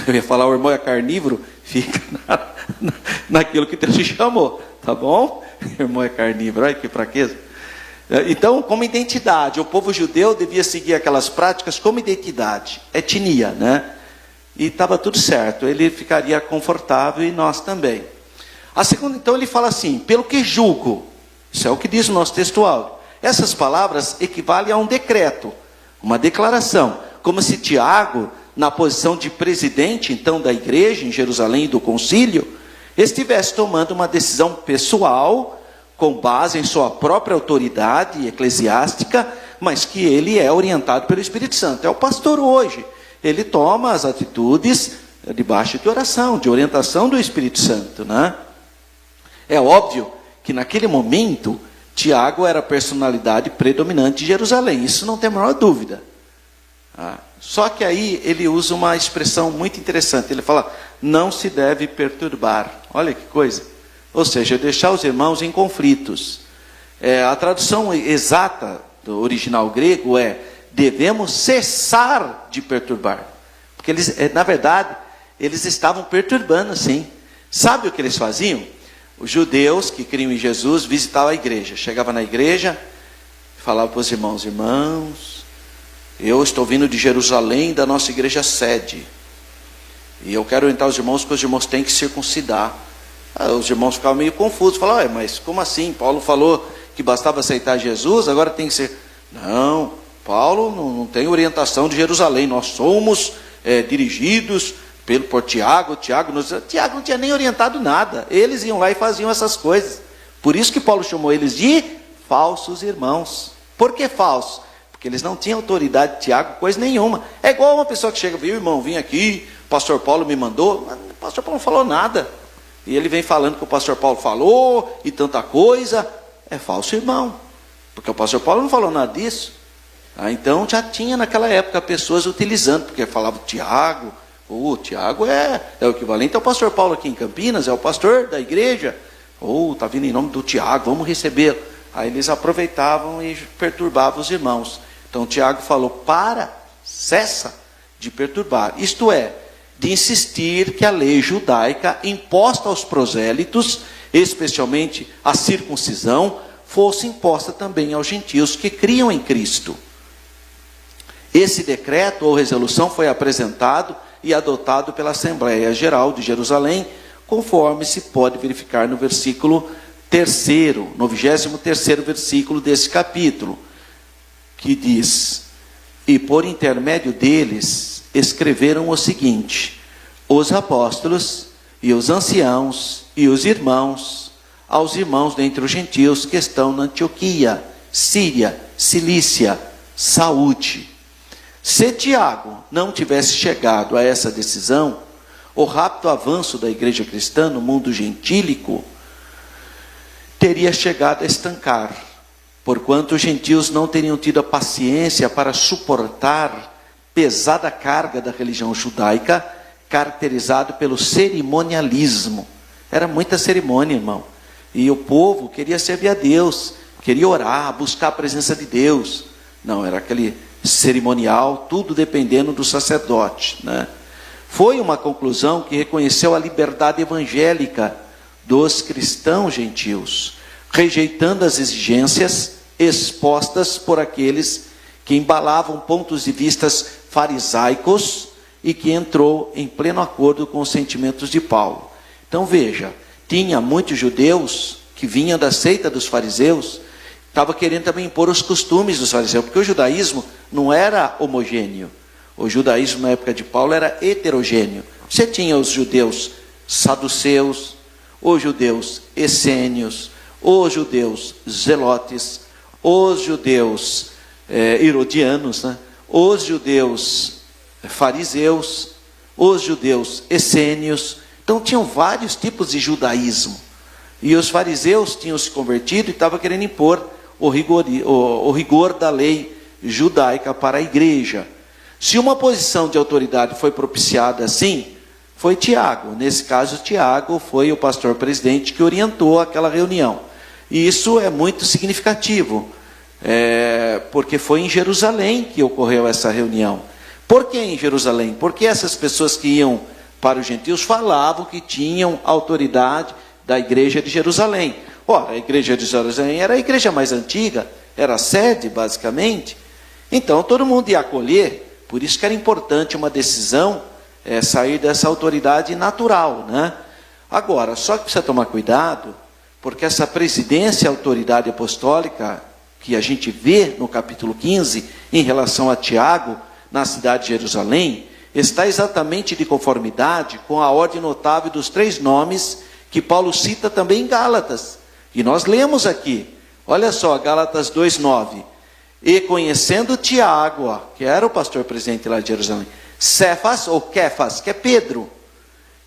Eu ia falar, o irmão é carnívoro? Fica naquilo que Deus te chamou. Tá bom? O irmão é carnívoro, olha que fraqueza. Então, como identidade, o povo judeu devia seguir aquelas práticas como identidade, etnia, né? E estava tudo certo, ele ficaria confortável e nós também. A segunda, então, ele fala assim, pelo que julgo, isso é o que diz o nosso textual. Essas palavras equivalem a um decreto, uma declaração, como se Tiago, na posição de presidente, então, da igreja em Jerusalém e do concílio, estivesse tomando uma decisão pessoal, com base em sua própria autoridade eclesiástica, mas que ele é orientado pelo Espírito Santo. É o pastor hoje. Ele toma as atitudes debaixo de oração, de orientação do Espírito Santo, né? É óbvio que naquele momento, Tiago era a personalidade predominante de Jerusalém. Isso não tem a menor dúvida. Só que aí ele usa uma expressão muito interessante. Ele fala, não se deve perturbar. Olha que coisa. Ou seja, deixar os irmãos em conflitos. A tradução exata do original grego é, devemos cessar de perturbar. Porque eles, na verdade, eles estavam perturbando, sim. Sabe o que eles faziam? Os judeus que criam em Jesus visitavam a igreja. Chegava na igreja, falava para os irmãos, irmãos, eu estou vindo de Jerusalém, da nossa igreja sede. E eu quero orientar os irmãos que os irmãos têm que circuncidar. Os irmãos ficavam meio confusos. Falavam, mas como assim? Paulo falou que bastava aceitar Jesus, agora tem que ser... Não, Paulo não tem orientação de Jerusalém. Nós somos dirigidos por Tiago. Tiago não tinha nem orientado nada. Eles iam lá e faziam essas coisas. Por isso que Paulo chamou eles de falsos irmãos. Por que falsos? Porque eles não tinham autoridade de Tiago, coisa nenhuma. É igual uma pessoa que chega, viu, irmão, vim aqui, o pastor Paulo me mandou. Mas o pastor Paulo não falou nada. E ele vem falando que o pastor Paulo falou e tanta coisa. É falso irmão. Porque o pastor Paulo não falou nada disso. Então já tinha naquela época pessoas utilizando, porque falava Tiago. Tiago é o equivalente ao pastor Paulo aqui em Campinas, é o pastor da igreja. Está vindo em nome do Tiago, vamos recebê-lo. Aí eles aproveitavam e perturbavam os irmãos. Então Tiago falou, cessa de perturbar. Isto é, de insistir que a lei judaica imposta aos prosélitos, especialmente a circuncisão, fosse imposta também aos gentios que criam em Cristo. Esse decreto ou resolução foi apresentado e adotado pela Assembleia Geral de Jerusalém, conforme se pode verificar no versículo 3º, no 23º versículo desse capítulo, que diz, e por intermédio deles escreveram o seguinte, os apóstolos e os anciãos e os irmãos, aos irmãos dentre os gentios que estão na Antioquia, Síria, Cilícia, saúde. Se Tiago não tivesse chegado a essa decisão, o rápido avanço da igreja cristã no mundo gentílico teria chegado a estancar, porquanto os gentios não teriam tido a paciência para suportar pesada carga da religião judaica, caracterizado pelo cerimonialismo. Era muita cerimônia, irmão. E o povo queria servir a Deus, queria orar, buscar a presença de Deus. Não, era aquele cerimonial, tudo dependendo do sacerdote, né? Foi uma conclusão que reconheceu a liberdade evangélica dos cristãos gentios, rejeitando as exigências expostas por aqueles que embalavam pontos de vistas farisaicos e que entrou em pleno acordo com os sentimentos de Paulo. Então veja, tinha muitos judeus que vinham da seita dos fariseus, estava querendo também impor os costumes dos fariseus, porque o judaísmo não era homogêneo. O judaísmo na época de Paulo era heterogêneo. Você tinha os judeus saduceus, os judeus essênios, os judeus zelotes, os judeus herodianos, né? Os judeus fariseus, os judeus essênios. Então tinham vários tipos de judaísmo. E os fariseus tinham se convertido e estavam querendo impor o rigor da lei judaica para a igreja. Se uma posição de autoridade foi propiciada assim, foi Tiago. Nesse caso, Tiago foi o pastor presidente que orientou aquela reunião. E isso é muito significativo, porque foi em Jerusalém que ocorreu essa reunião. Por que em Jerusalém? Porque essas pessoas que iam para os gentios falavam que tinham autoridade da igreja de Jerusalém. Ora, a igreja de Jerusalém era a igreja mais antiga, era a sede, basicamente. Então, todo mundo ia acolher, por isso que era importante uma decisão sair dessa autoridade natural, né? Agora, só que precisa tomar cuidado, porque essa presidência e autoridade apostólica, que a gente vê no capítulo 15, em relação a Tiago, na cidade de Jerusalém, está exatamente de conformidade com a ordem notável dos 3 nomes que Paulo cita também em Gálatas. E nós lemos aqui, olha só, Gálatas 2:9. E conhecendo Tiago, que era o pastor presidente lá de Jerusalém, Cefas ou Kefas, que é Pedro,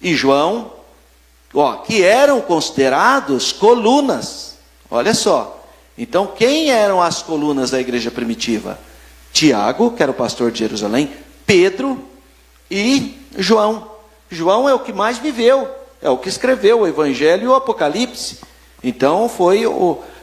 e João, que eram considerados colunas. Olha só. Então, quem eram as colunas da igreja primitiva? Tiago, que era o pastor de Jerusalém, Pedro e João. João é o que mais viveu, é o que escreveu o Evangelho e o Apocalipse. Então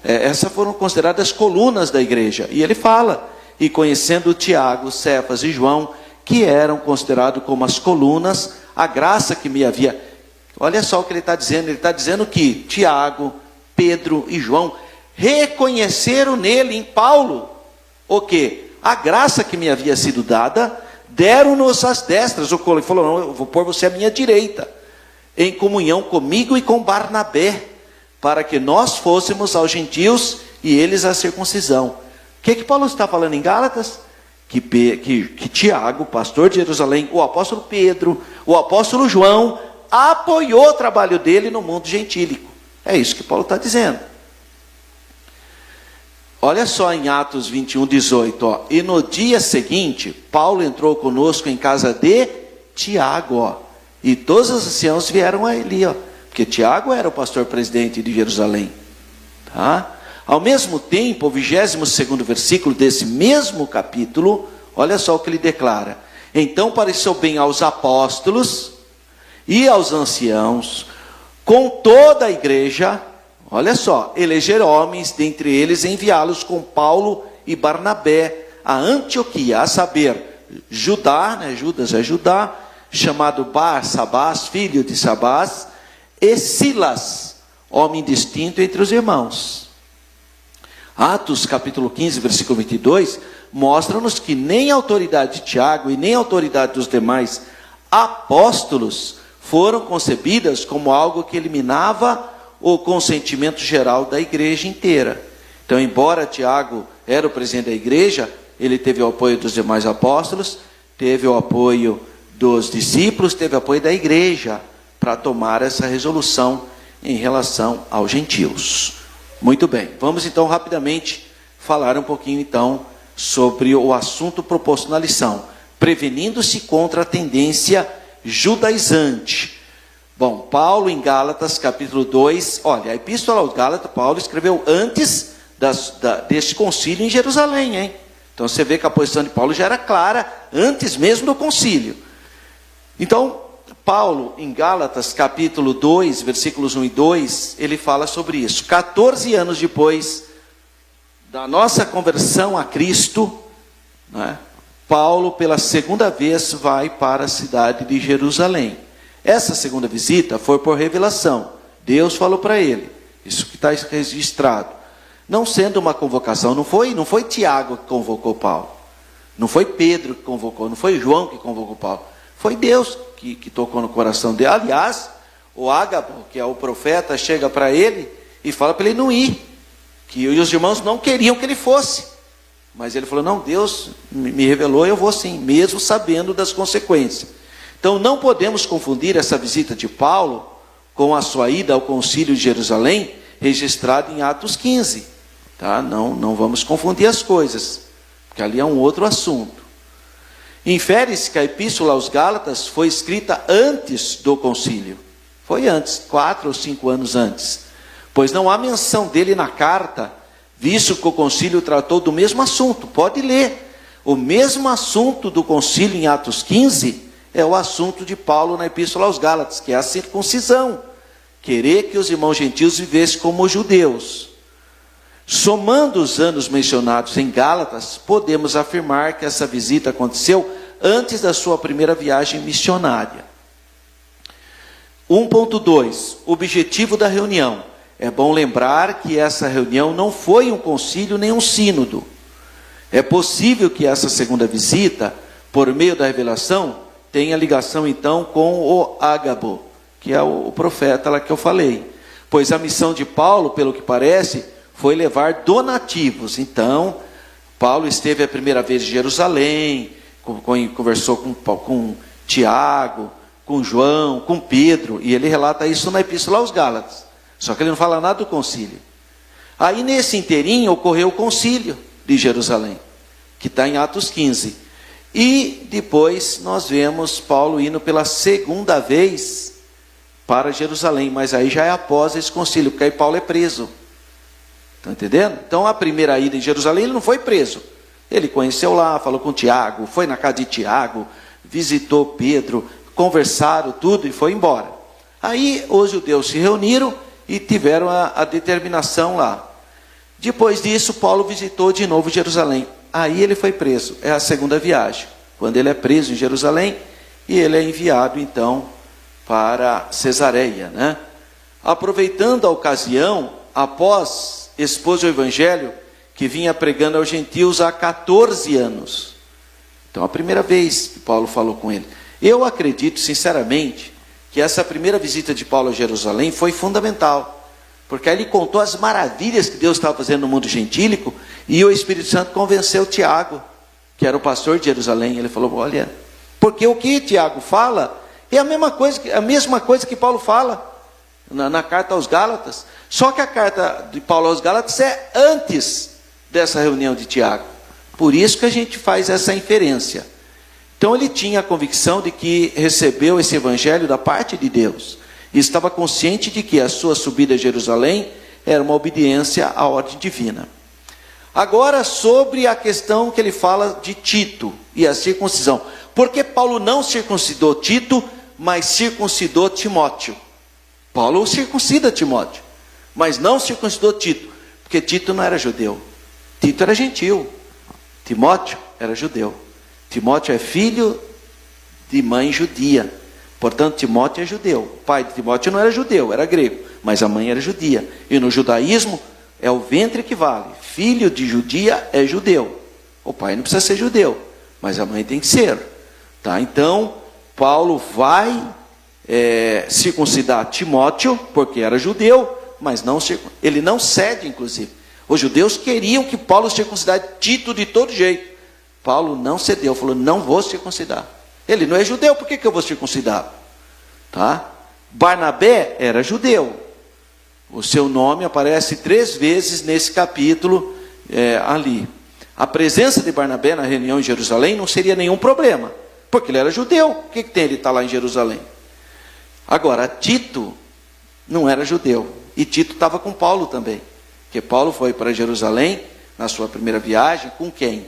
essas foram consideradas colunas da igreja. E ele fala, e conhecendo Tiago, Cefas e João, que eram considerados como as colunas, a graça que me havia... Olha só o que ele está dizendo que Tiago, Pedro e João reconheceram nele, em Paulo, o quê? A graça que me havia sido dada, deram-nos as destras. Ele falou, não, eu vou pôr você à minha direita, em comunhão comigo e com Barnabé, para que nós fôssemos aos gentios e eles à circuncisão. O que Paulo está falando em Gálatas? Que Tiago, pastor de Jerusalém, o apóstolo Pedro, o apóstolo João, apoiou o trabalho dele no mundo gentílico. É isso que Paulo está dizendo. Olha só em Atos 21, 18. Ó. E no dia seguinte, Paulo entrou conosco em casa de Tiago. Ó, e todos os anciãos vieram a ele. Ó, porque Tiago era o pastor presidente de Jerusalém. Tá? Ao mesmo tempo, o 22º versículo desse mesmo capítulo, olha só o que ele declara. Então pareceu bem aos apóstolos e aos anciãos, com toda a igreja, olha só, eleger homens dentre eles, enviá-los com Paulo e Barnabé a Antioquia, a saber, Judá, Judas é Judá, chamado Barsabás, filho de Sabás, e Silas, homem distinto entre os irmãos. Atos capítulo 15, versículo 22, mostra-nos que nem a autoridade de Tiago e nem a autoridade dos demais apóstolos foram concebidas como algo que eliminava o consentimento geral da igreja inteira. Então, embora Tiago era o presidente da igreja, ele teve o apoio dos demais apóstolos, teve o apoio dos discípulos, teve o apoio da igreja para tomar essa resolução em relação aos gentios. Muito bem, vamos então rapidamente falar um pouquinho então sobre o assunto proposto na lição, prevenindo-se contra a tendência judaizante. Bom, Paulo em Gálatas capítulo 2, olha, a epístola aos Gálatas, Paulo escreveu antes deste concílio em Jerusalém, hein? Então você vê que a posição de Paulo já era clara antes mesmo do concílio. Então, Paulo, em Gálatas, capítulo 2, versículos 1 e 2, ele fala sobre isso. 14 anos depois da nossa conversão a Cristo, né, Paulo, pela segunda vez, vai para a cidade de Jerusalém. Essa segunda visita foi por revelação. Deus falou para ele, isso que está registrado. Não sendo uma convocação, não foi Tiago que convocou Paulo. Não foi Pedro que convocou, não foi João que convocou Paulo. Foi Deus que tocou no coração dele. Aliás, o Ágabo, que é o profeta, chega para ele e fala para ele não ir. Que os irmãos não queriam que ele fosse. Mas ele falou, não, Deus me revelou, eu vou sim, mesmo sabendo das consequências. Então não podemos confundir essa visita de Paulo com a sua ida ao concílio de Jerusalém, registrada em Atos 15. Tá? Não vamos confundir as coisas, porque ali é um outro assunto. Infere-se que a epístola aos Gálatas foi escrita antes do concílio. Foi antes, 4 ou 5 anos antes. Pois não há menção dele na carta, visto que o concílio tratou do mesmo assunto. Pode ler. O mesmo assunto do concílio em Atos 15 é o assunto de Paulo na epístola aos Gálatas, que é a circuncisão. Querer que os irmãos gentios vivessem como judeus. Somando os anos mencionados em Gálatas, podemos afirmar que essa visita aconteceu antes da sua primeira viagem missionária. 1.2. Objetivo da reunião. É bom lembrar que essa reunião não foi um concílio nem um sínodo. É possível que essa segunda visita, por meio da revelação, tenha ligação então com o Ágabo, que é o profeta lá que eu falei. Pois a missão de Paulo, pelo que parece, foi levar donativos. Então, Paulo esteve a primeira vez em Jerusalém, conversou com Tiago, com João, com Pedro, e ele relata isso na epístola aos Gálatas. Só que ele não fala nada do concílio. Aí nesse inteirinho ocorreu o concílio de Jerusalém, que está em Atos 15. E depois nós vemos Paulo indo pela segunda vez para Jerusalém, mas aí já é após esse concílio, porque aí Paulo é preso. Está entendendo? Então a primeira ida em Jerusalém ele não foi preso. Ele conheceu lá, falou com Tiago, foi na casa de Tiago, visitou Pedro, conversaram tudo e foi embora. Aí os judeus se reuniram e tiveram a determinação lá. Depois disso, Paulo visitou de novo Jerusalém. Aí ele foi preso, é a segunda viagem. Quando ele é preso em Jerusalém, e ele é enviado então para Cesareia, né? Aproveitando a ocasião, após expor o evangelho, que vinha pregando aos gentios há 14 anos. Então, a primeira vez que Paulo falou com ele. Eu acredito, sinceramente, que essa primeira visita de Paulo a Jerusalém foi fundamental, porque aí ele contou as maravilhas que Deus estava fazendo no mundo gentílico, e o Espírito Santo convenceu Tiago, que era o pastor de Jerusalém. Ele falou, olha, porque o que Tiago fala é a mesma coisa que Paulo fala na carta aos Gálatas, só que a carta de Paulo aos Gálatas é antes dessa reunião de Tiago. Por isso que a gente faz essa inferência. Então ele tinha a convicção de que recebeu esse evangelho da parte de Deus, e estava consciente de que a sua subida a Jerusalém era uma obediência à ordem divina. Agora, sobre a questão que ele fala de Tito e a circuncisão. Por que Paulo não circuncidou Tito, mas circuncidou Timóteo? Paulo circuncida Timóteo, mas não circuncidou Tito, porque Tito não era judeu. Tito era gentil, Timóteo era judeu. Timóteo é filho de mãe judia, portanto Timóteo é judeu. O pai de Timóteo não era judeu, era grego, mas a mãe era judia. E no judaísmo é o ventre que vale. Filho de judia é judeu. O pai não precisa ser judeu, mas a mãe tem que ser. Tá? Então Paulo vai circuncidar Timóteo, porque era judeu, mas ele não cede, inclusive. Os judeus queriam que Paulo circuncidasse Tito de todo jeito. Paulo não cedeu, falou, não vou circuncidar. Ele não é judeu, por que eu vou circuncidar? Tá? Barnabé era judeu. O seu nome aparece 3 vezes nesse capítulo ali. A presença de Barnabé na reunião em Jerusalém não seria nenhum problema, porque ele era judeu. O que tem ele estar lá em Jerusalém? Agora, Tito não era judeu, e Tito estava com Paulo também, porque Paulo foi para Jerusalém na sua primeira viagem com quem?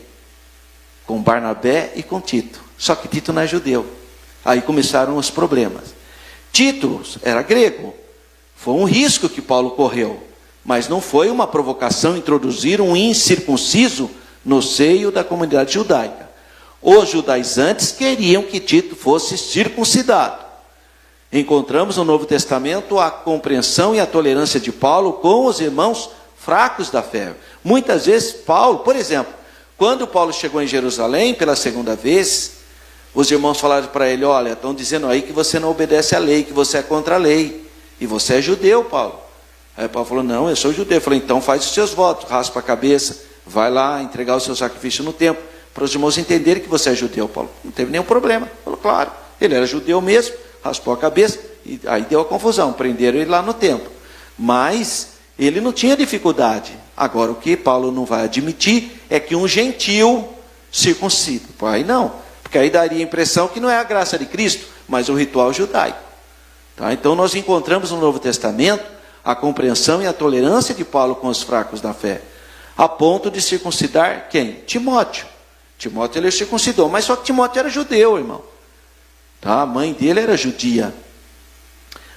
Com Barnabé e com Tito. Só que Tito não é judeu. Aí começaram os problemas. Tito era grego. Foi um risco que Paulo correu, mas não foi uma provocação introduzir um incircunciso no seio da comunidade judaica. Os judaizantes queriam que Tito fosse circuncidado. Encontramos no Novo Testamento a compreensão e a tolerância de Paulo com os irmãos fracos da fé. Muitas vezes Paulo, por exemplo, quando Paulo chegou em Jerusalém pela segunda vez, os irmãos falaram para ele, olha, estão dizendo aí que você não obedece à lei, que você é contra a lei. E você é judeu, Paulo. Aí Paulo falou, não, eu sou judeu. Eu falei, então faz os seus votos, raspa a cabeça, vai lá entregar o seu sacrifício no templo, para os irmãos entenderem que você é judeu. Paulo não teve nenhum problema. Falou, claro, ele era judeu mesmo, raspou a cabeça, e aí deu a confusão, prenderam ele lá no templo. Mas ele não tinha dificuldade. Agora, o que Paulo não vai admitir é que um gentil circuncida. Aí não, porque aí daria a impressão que não é a graça de Cristo, mas o ritual judaico. Tá? Então nós encontramos no Novo Testamento a compreensão e a tolerância de Paulo com os fracos da fé, a ponto de circuncidar quem? Timóteo. Timóteo ele circuncidou, mas só que Timóteo era judeu, irmão. Tá? A mãe dele era judia.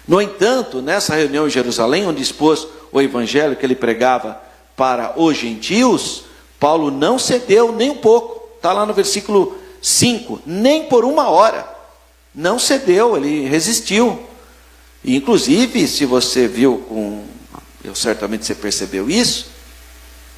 No entanto, nessa reunião em Jerusalém, onde expôs o evangelho que ele pregava para os gentios, Paulo não cedeu nem um pouco. Está lá no versículo 5, nem por 1 hora. Não cedeu, ele resistiu. E, inclusive, se você viu, certamente você percebeu isso,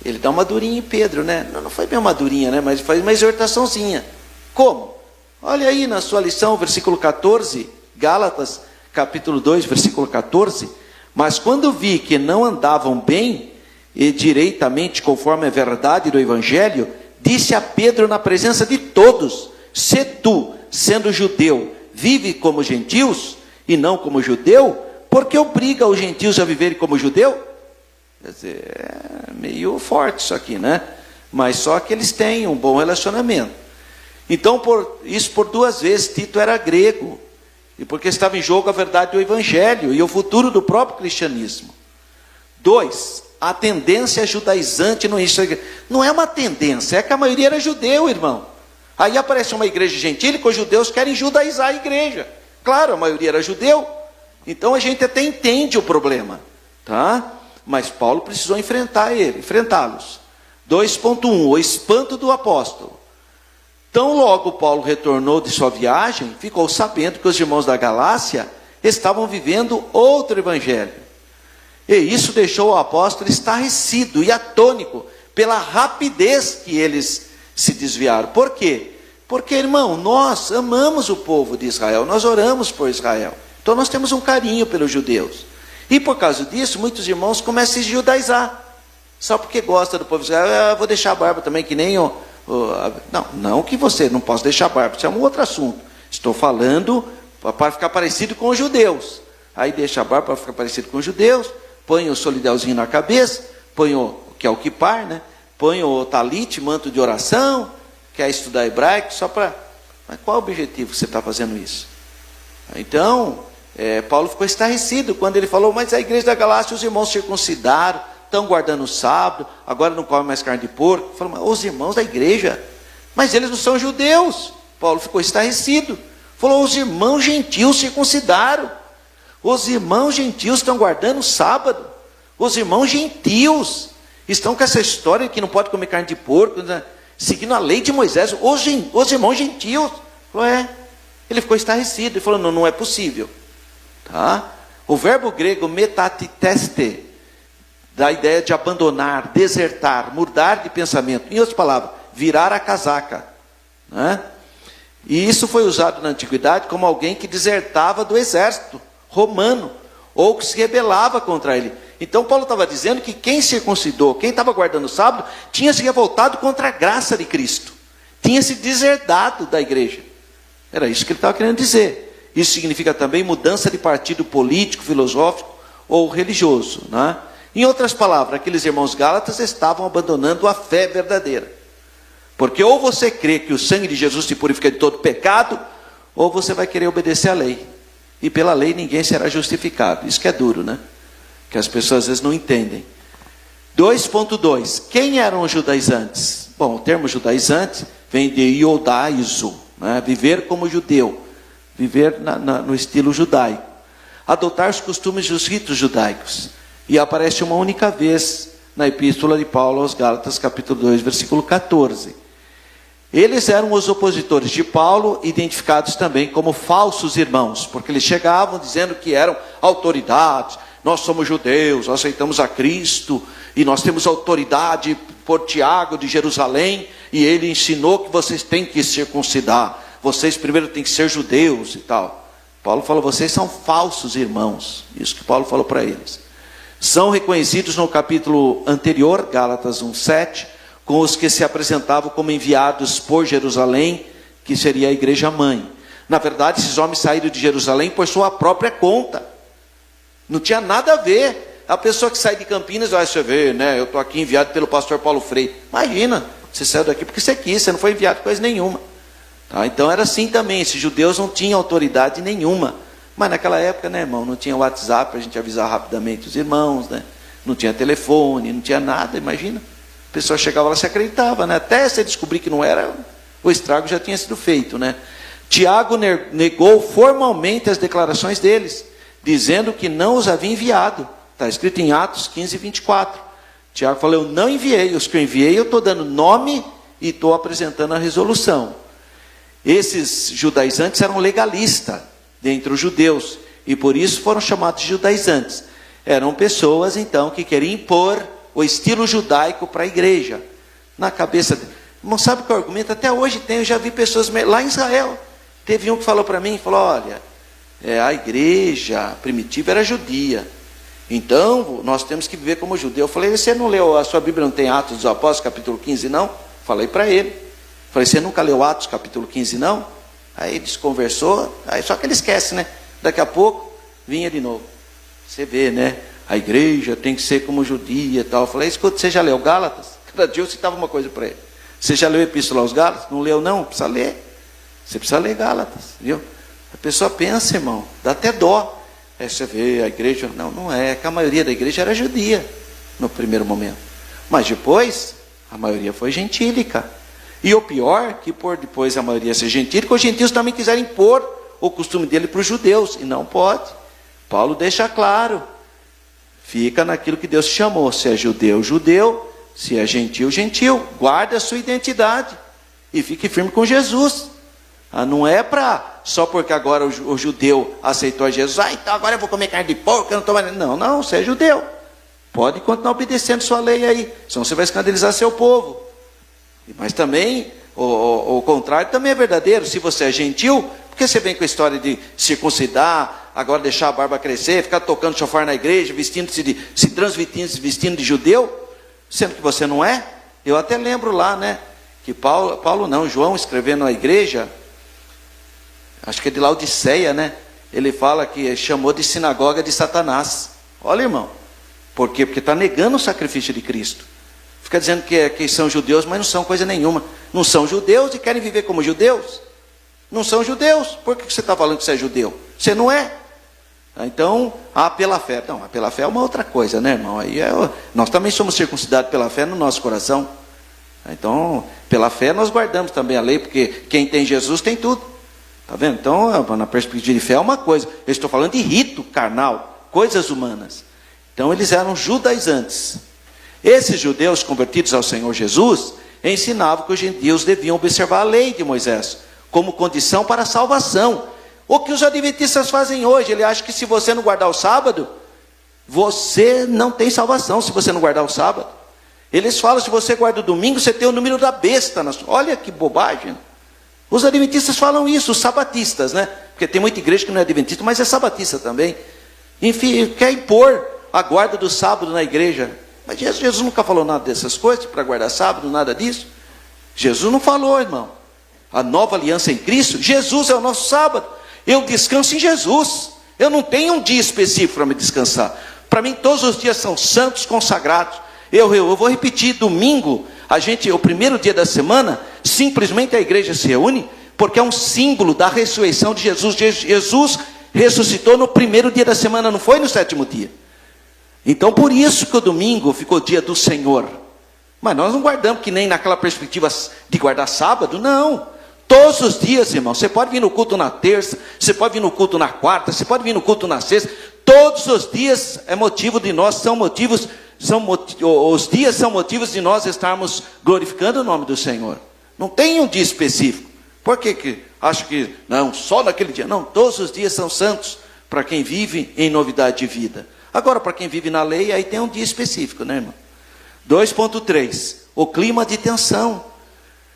ele dá uma durinha em Pedro, né? Não foi bem uma durinha, né? Mas faz uma exortaçãozinha. Como? Olha aí na sua lição, versículo 14, Gálatas, capítulo 2, versículo 14. Mas quando vi que não andavam bem e direitamente conforme a verdade do evangelho, disse a Pedro na presença de todos, se tu, sendo judeu, vive como gentios e não como judeu, por que obriga os gentios a viverem como judeu? Quer dizer, é meio forte isso aqui, né? Mas só que eles têm um bom relacionamento. Então, por 2 vezes, Tito era grego, e porque estava em jogo a verdade do evangelho e o futuro do próprio cristianismo. 2, a tendência judaizante no início da igreja. Não é uma tendência, é que a maioria era judeu, irmão. Aí aparece uma igreja gentil que os judeus querem judaizar a igreja. Claro, a maioria era judeu. Então a gente até entende o problema, tá? Mas Paulo precisou enfrentá-los. 2.1, o espanto do apóstolo. Tão logo Paulo retornou de sua viagem, ficou sabendo que os irmãos da Galácia estavam vivendo outro evangelho. E isso deixou o apóstolo estarrecido e atônico pela rapidez que eles se desviaram. Por quê? Porque, irmão, nós amamos o povo de Israel, nós oramos por Israel. Então nós temos um carinho pelos judeus. E por causa disso, muitos irmãos começam a se judaizar. Só porque gosta do povo de Israel, eu vou deixar a barba também, que nem o... Não que você não possa deixar a barba, isso é um outro assunto. Estou falando para ficar parecido com os judeus. Aí deixa a barba para ficar parecido com os judeus, põe o solidelzinho na cabeça, põe o que é o kipar, né? Põe o talit, manto de oração, quer estudar hebraico, só para... Mas qual é o objetivo que você está fazendo isso? Então, Paulo ficou estarrecido quando ele falou, mas a igreja da Galácia, os irmãos circuncidaram, estão guardando o sábado, agora não comem mais carne de porco. Falou, mas os irmãos da igreja, mas eles não são judeus. Paulo ficou estarrecido. Falou, os irmãos gentios circuncidaram. Os irmãos gentios estão guardando o sábado. Os irmãos gentios estão com essa história de que não pode comer carne de porco, né? Seguindo a lei de Moisés. Os irmãos gentios. Falou, Ele ficou estarrecido. Ele falou, não é possível. Tá? O verbo grego metatiteste, da ideia de abandonar, desertar, mudar de pensamento. Em outras palavras, virar a casaca. Né? E isso foi usado na antiguidade como alguém que desertava do exército romano, ou que se rebelava contra ele. Então Paulo estava dizendo que quem circuncidou, quem estava guardando o sábado, tinha se revoltado contra a graça de Cristo. Tinha se deserdado da igreja. Era isso que ele estava querendo dizer. Isso significa também mudança de partido político, filosófico ou religioso. Né? Em outras palavras, aqueles irmãos gálatas estavam abandonando a fé verdadeira. Porque ou você crê que o sangue de Jesus te purifica de todo pecado, ou você vai querer obedecer à lei. E pela lei ninguém será justificado. Isso que é duro, né? Que as pessoas às vezes não entendem. 2.2. Quem eram os judaizantes? Bom, o termo judaizante vem de iodaizo, né? Viver como judeu. Viver no estilo judaico. Adotar os costumes e os ritos judaicos. E aparece uma única vez na epístola de Paulo aos Gálatas, capítulo 2, versículo 14. Eles eram os opositores de Paulo, identificados também como falsos irmãos, porque eles chegavam dizendo que eram autoridades. Nós somos judeus, nós aceitamos a Cristo, e nós temos autoridade por Tiago de Jerusalém, e ele ensinou que vocês têm que circuncidar, vocês primeiro têm que ser judeus e tal. Paulo falou, vocês são falsos irmãos, isso que Paulo falou para eles. São reconhecidos no capítulo anterior, Gálatas 1:7, com os que se apresentavam como enviados por Jerusalém, que seria a igreja mãe. Na verdade, esses homens saíram de Jerusalém por sua própria conta. Não tinha nada a ver. A pessoa que sai de Campinas, você vê, né? Eu estou aqui enviado pelo pastor Paulo Freire. Imagina, você saiu daqui porque você quis, você não foi enviado coisa nenhuma. Tá? Então era assim também, esses judeus não tinham autoridade nenhuma. Mas naquela época, né, irmão, não tinha WhatsApp para a gente avisar rapidamente os irmãos, né? Não tinha telefone, não tinha nada, imagina. A pessoa chegava lá e se acreditava, né? Até você descobrir que não era, o estrago já tinha sido feito, né? Tiago negou formalmente as declarações deles, dizendo que não os havia enviado. Está escrito em Atos 15:24. Tiago falou, eu não enviei, os que eu enviei eu estou dando nome e estou apresentando a resolução. Esses judaizantes eram legalistas dentre os judeus, e por isso foram chamados de judaizantes. Eram pessoas, então, que queriam impor o estilo judaico para a igreja. Na cabeça... Não sabe que o argumento? Até hoje tem, eu já vi pessoas... Lá em Israel, teve um que falou para mim, falou, olha, a igreja primitiva era judia. Então, nós temos que viver como judeu. Eu falei, você não leu, a sua Bíblia não tem Atos dos Apóstolos, capítulo 15, não? Falei para ele. Falei, você nunca leu Atos, capítulo 15, não? Aí ele desconversou, aí só que ele esquece, né? Daqui a pouco, vinha de novo. Você vê, né? A igreja tem que ser como judia e tal. Eu falei, escuta, você já leu Gálatas? Cada dia eu citava uma coisa para ele. Você já leu a Epístola aos Gálatas? Não leu, não? Precisa ler. Você precisa ler Gálatas, viu? A pessoa pensa, irmão, dá até dó. Aí você vê a igreja, não é, que a maioria da igreja era judia. no primeiro momento. Mas depois, a maioria foi gentílica. E o pior, que por depois a maioria ser gentílica, os gentios também quiserem impor o costume dele para os judeus. E não pode. Paulo deixa claro. Fica naquilo que Deus te chamou. Se é judeu, judeu. Se é gentil, gentil. Guarde a sua identidade. E fique firme com Jesus. Não é só porque agora o judeu aceitou Jesus. Então agora eu vou comer carne de porco. Eu não, tô... não, você é judeu. Pode continuar obedecendo sua lei aí. Senão você vai escandalizar seu povo. Mas também, o contrário também é verdadeiro. Se você é gentil, por que você vem com a história de circuncidar, agora deixar a barba crescer, ficar tocando chofar na igreja, se transvestindo de judeu, sendo que você não é? Eu até lembro lá, né, que João escrevendo na igreja, acho que é de Laodiceia, né, ele fala que chamou de sinagoga de Satanás. Olha, irmão, por quê? Porque está negando o sacrifício de Cristo. Fica dizendo que são judeus, mas não são coisa nenhuma. Não são judeus e querem viver como judeus. Não são judeus. Por que você está falando que você é judeu? Você não é. Então, pela fé. Não, pela fé é uma outra coisa, né, irmão? Nós também somos circuncidados pela fé no nosso coração. Então, pela fé nós guardamos também a lei, porque quem tem Jesus tem tudo. Está vendo? Então, na perspectiva de fé é uma coisa. Eu estou falando de rito carnal, coisas humanas. Então, eles eram judaizantes. Esses judeus convertidos ao Senhor Jesus ensinavam que os gentios deviam observar a lei de Moisés como condição para a salvação. O que os adventistas fazem hoje? Ele acha que se você não guardar o sábado, você não tem salvação se você não guardar o sábado. Eles falam, se você guarda o domingo, você tem o número da besta. Olha que bobagem. Os adventistas falam isso, os sabatistas, né? Porque tem muita igreja que não é adventista, mas é sabatista também. Enfim, quer impor a guarda do sábado na igreja. Mas Jesus nunca falou nada dessas coisas, para guardar sábado, nada disso. Jesus não falou, irmão. A nova aliança em Cristo, Jesus é o nosso sábado. Eu descanso em Jesus. Eu não tenho um dia específico para me descansar. Para mim todos os dias são santos, consagrados. Eu vou repetir, domingo, o primeiro dia da semana, simplesmente a igreja se reúne, porque é um símbolo da ressurreição de Jesus. Jesus ressuscitou no primeiro dia da semana, não foi no sétimo dia. Então por isso que o domingo ficou dia do Senhor. Mas nós não guardamos que nem naquela perspectiva de guardar sábado, não. Todos os dias, irmão, você pode vir no culto na terça, você pode vir no culto na quarta, você pode vir no culto na sexta. Todos os dias é motivo de nós, os dias são motivos de nós estarmos glorificando o nome do Senhor. Não tem um dia específico. Por que acho que, não, só naquele dia? Não, todos os dias são santos para quem vive em novidade de vida. Agora, para quem vive na lei, aí tem um dia específico, né, irmão? 2.3, o clima de tensão.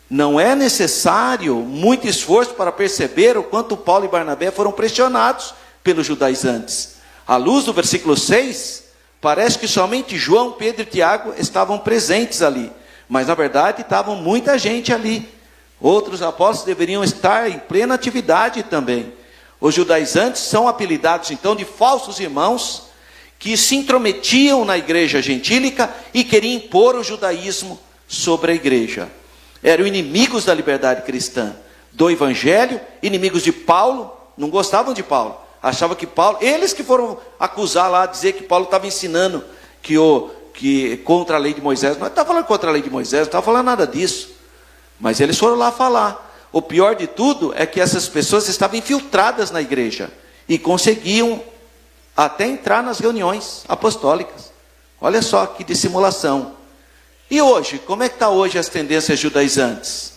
Não é necessário muito esforço para perceber o quanto Paulo e Barnabé foram pressionados pelos judaizantes. À luz do versículo 6, parece que somente João, Pedro e Tiago estavam presentes ali. Mas, na verdade, estava muita gente ali. Outros apóstolos deveriam estar em plena atividade também. Os judaizantes são apelidados, então, de falsos irmãos, que se intrometiam na igreja gentílica e queriam impor o judaísmo sobre a igreja. Eram inimigos da liberdade cristã, do evangelho, inimigos de Paulo, não gostavam de Paulo. Achavam que Paulo, eles que foram acusar lá, dizer que Paulo estava ensinando que contra a lei de Moisés. Não estava falando contra a lei de Moisés, não estava falando nada disso. Mas eles foram lá falar. O pior de tudo é que essas pessoas estavam infiltradas na igreja e conseguiam até entrar nas reuniões apostólicas. Olha só que dissimulação. E hoje, como é que está hoje as tendências judaizantes?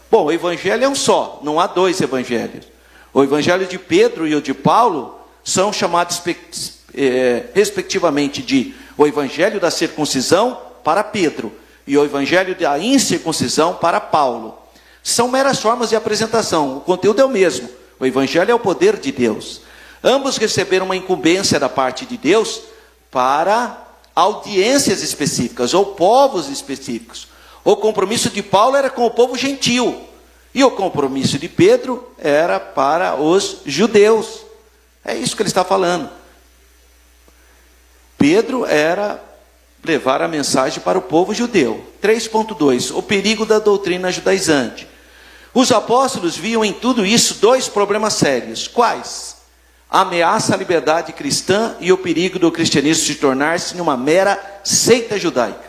Bom, o evangelho é um só, não há dois evangelhos. O evangelho de Pedro e o de Paulo são chamados respectivamente de o evangelho da circuncisão para Pedro e o evangelho da incircuncisão para Paulo. São meras formas de apresentação, o conteúdo é o mesmo. O evangelho é o poder de Deus. Ambos receberam uma incumbência da parte de Deus para audiências específicas ou povos específicos. O compromisso de Paulo era com o povo gentil e o compromisso de Pedro era para os judeus. É isso que ele está falando. Pedro era levar a mensagem para o povo judeu. 3.2, o perigo da doutrina judaizante. Os apóstolos viam em tudo isso dois problemas sérios. Quais? ameaça à liberdade cristã e o perigo do cristianismo se tornar-se uma mera seita judaica.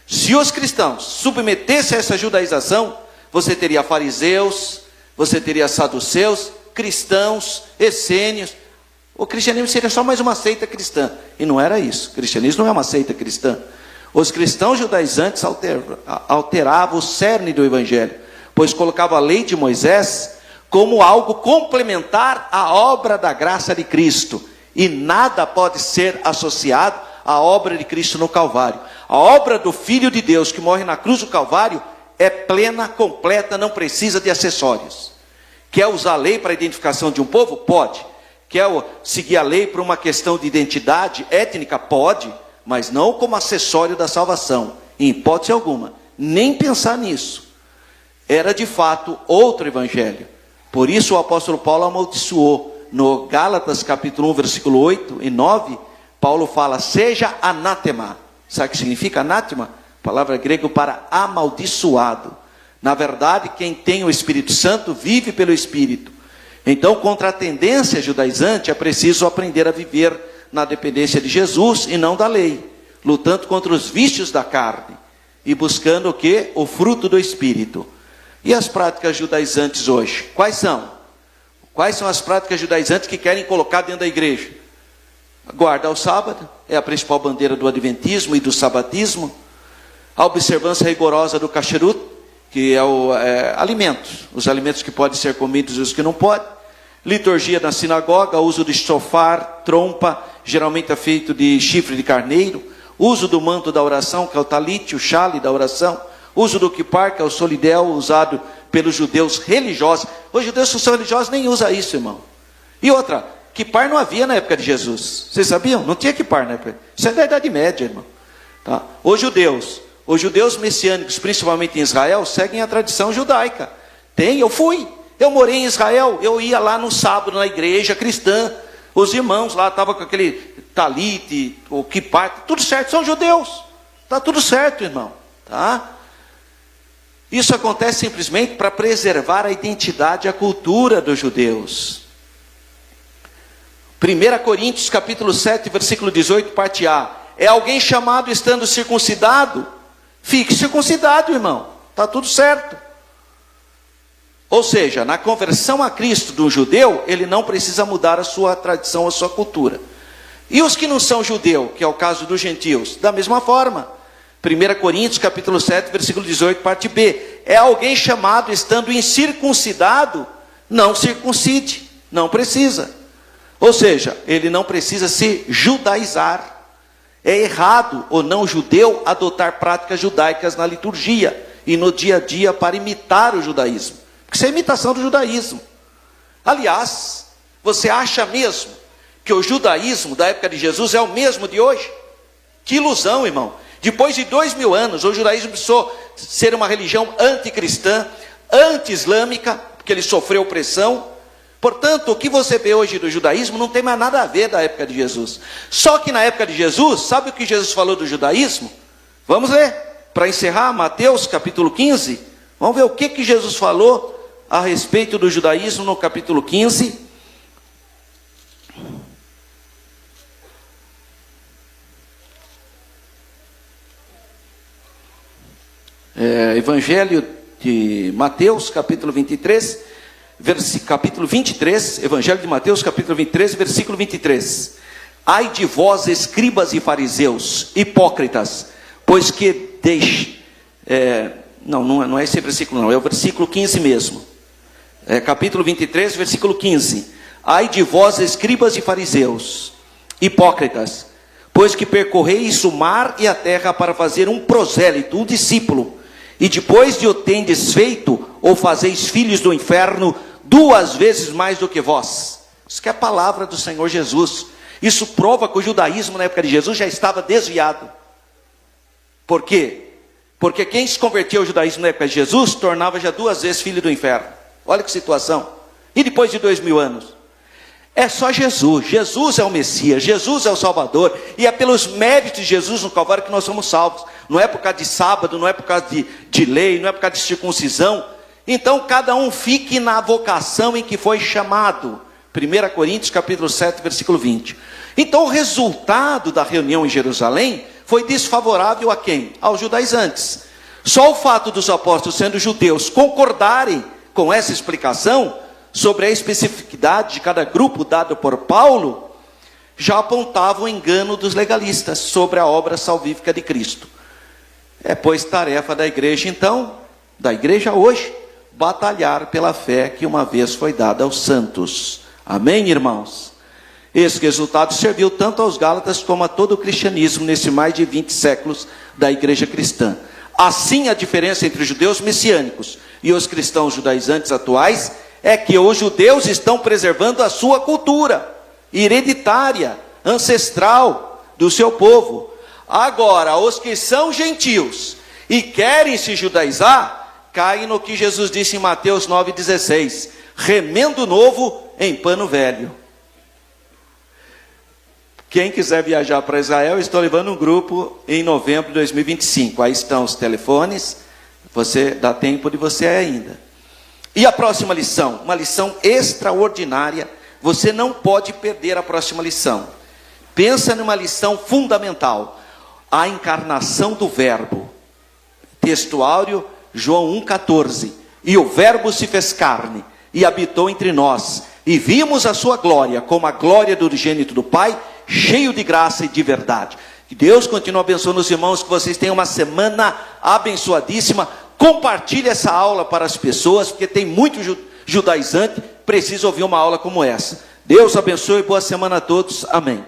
Se os cristãos submetessem a essa judaização, você teria fariseus, você teria saduceus, cristãos, essênios. O cristianismo seria só mais uma seita cristã. E não era isso. O cristianismo não é uma seita cristã. Os cristãos judaizantes alteravam o cerne do evangelho, pois colocavam a lei de Moisés como algo complementar à obra da graça de Cristo. E nada pode ser associado à obra de Cristo no Calvário. A obra do Filho de Deus que morre na cruz do Calvário é plena, completa, não precisa de acessórios. Quer usar a lei para a identificação de um povo? Pode. Quer seguir a lei para uma questão de identidade étnica? Pode, mas não como acessório da salvação, em hipótese alguma. Nem pensar nisso. Era de fato outro evangelho. Por isso o apóstolo Paulo amaldiçoou. No Gálatas capítulo 1, versículo 8 e 9, Paulo fala, seja anátema. Sabe o que significa anátema? Palavra grega para amaldiçoado. Na verdade, quem tem o Espírito Santo vive pelo Espírito. Então, contra a tendência judaizante, é preciso aprender a viver na dependência de Jesus e não da lei, lutando contra os vícios da carne e buscando o quê? O fruto do Espírito. E as práticas judaizantes hoje? Quais são? Quais são as práticas judaizantes que querem colocar dentro da igreja? Guardar o sábado é a principal bandeira do adventismo e do sabatismo. A observância rigorosa do kasherut, que é alimentos, os alimentos que podem ser comidos e os que não podem. Liturgia na sinagoga, uso de shofar, trompa, geralmente é feito de chifre de carneiro. Uso do manto da oração, que é o talit, o chale da oração. Uso do kippar, que é o solidel, usado pelos judeus religiosos. Os judeus que são religiosos nem usam isso, irmão. E outra, kippar não havia na época de Jesus. Vocês sabiam? Não tinha kippar na época. Isso é da Idade Média, irmão. Tá? Os judeus messiânicos, principalmente em Israel, seguem a tradição judaica. Eu morei em Israel, eu ia lá no sábado na igreja cristã. Os irmãos lá estavam com aquele talit, o kippar, tudo certo, são judeus. Está tudo certo, irmão. Tá? Isso acontece simplesmente para preservar a identidade e a cultura dos judeus. 1 Coríntios capítulo 7, versículo 18, parte A. É alguém chamado estando circuncidado? Fique circuncidado, irmão. Está tudo certo. Ou seja, na conversão a Cristo do judeu, ele não precisa mudar a sua tradição, a sua cultura. E os que não são judeu, que é o caso dos gentios, da mesma forma. 1 Coríntios capítulo 7, versículo 18, parte B. É alguém chamado estando incircuncidado? Não circuncide, não precisa. Ou seja, ele não precisa se judaizar. É errado o não judeu adotar práticas judaicas na liturgia e no dia a dia para imitar o judaísmo. Porque isso é imitação do judaísmo. Aliás, você acha mesmo que o judaísmo da época de Jesus é o mesmo de hoje? Que ilusão, irmão. Depois de 2000 anos, o judaísmo precisou ser uma religião anticristã, anti-islâmica, porque ele sofreu opressão. Portanto, o que você vê hoje do judaísmo não tem mais nada a ver da época de Jesus. Só que na época de Jesus, sabe o que Jesus falou do judaísmo? Vamos ler, para encerrar, Mateus capítulo 15. Vamos ver o que Jesus falou a respeito do judaísmo no capítulo 15. Evangelho de Mateus, capítulo 23, capítulo 23, Evangelho de Mateus, capítulo 23, versículo 23. Ai de vós, escribas e fariseus, hipócritas, pois que não é esse versículo não, é o versículo 15 mesmo. Capítulo 23, versículo 15. Ai de vós, escribas e fariseus, hipócritas, pois que percorreis o mar e a terra para fazer um prosélito, um discípulo, e depois de o tendes feito, ou fazeis filhos do inferno 2 vezes mais do que vós. Isso que é a palavra do Senhor Jesus. Isso prova que o judaísmo na época de Jesus já estava desviado. Por quê? Porque quem se convertia ao judaísmo na época de Jesus, tornava já 2 vezes filho do inferno. Olha que situação. E depois de 2000 anos? É só Jesus. Jesus é o Messias, Jesus é o Salvador. E é pelos méritos de Jesus no Calvário que nós somos salvos. Não é por causa de sábado, não é por causa de lei, não é por causa de circuncisão. Então cada um fique na vocação em que foi chamado. 1 Coríntios capítulo 7, versículo 20. Então o resultado da reunião em Jerusalém foi desfavorável a quem? Aos judaizantes. Só o fato dos apóstolos, sendo judeus, concordarem com essa explicação sobre a especificidade de cada grupo dado por Paulo, já apontava o engano dos legalistas sobre a obra salvífica de Cristo. É, pois, tarefa da igreja, então, da igreja hoje, batalhar pela fé que uma vez foi dada aos santos. Amém, irmãos? Esse resultado serviu tanto aos Gálatas como a todo o cristianismo nesse mais de 20 séculos da igreja cristã. Assim, a diferença entre os judeus messiânicos e os cristãos judaizantes atuais é que os judeus estão preservando a sua cultura hereditária, ancestral do seu povo. Agora, os que são gentios e querem se judaizar, caem no que Jesus disse em Mateus 9,16: remendo novo em pano velho. Quem quiser viajar para Israel, estou levando um grupo em novembro de 2025. Aí estão os telefones, dá tempo de você ainda. E a próxima lição? Uma lição extraordinária. Você não pode perder a próxima lição. Pensa numa lição fundamental. A encarnação do Verbo. Textuário, João 1,14. E o Verbo se fez carne e habitou entre nós. E vimos a sua glória, como a glória do unigênito do Pai, cheio de graça e de verdade. Que Deus continue abençoando os irmãos, que vocês tenham uma semana abençoadíssima. Compartilhe essa aula para as pessoas, porque tem muito judaizante, precisa ouvir uma aula como essa. Deus abençoe e boa semana a todos. Amém.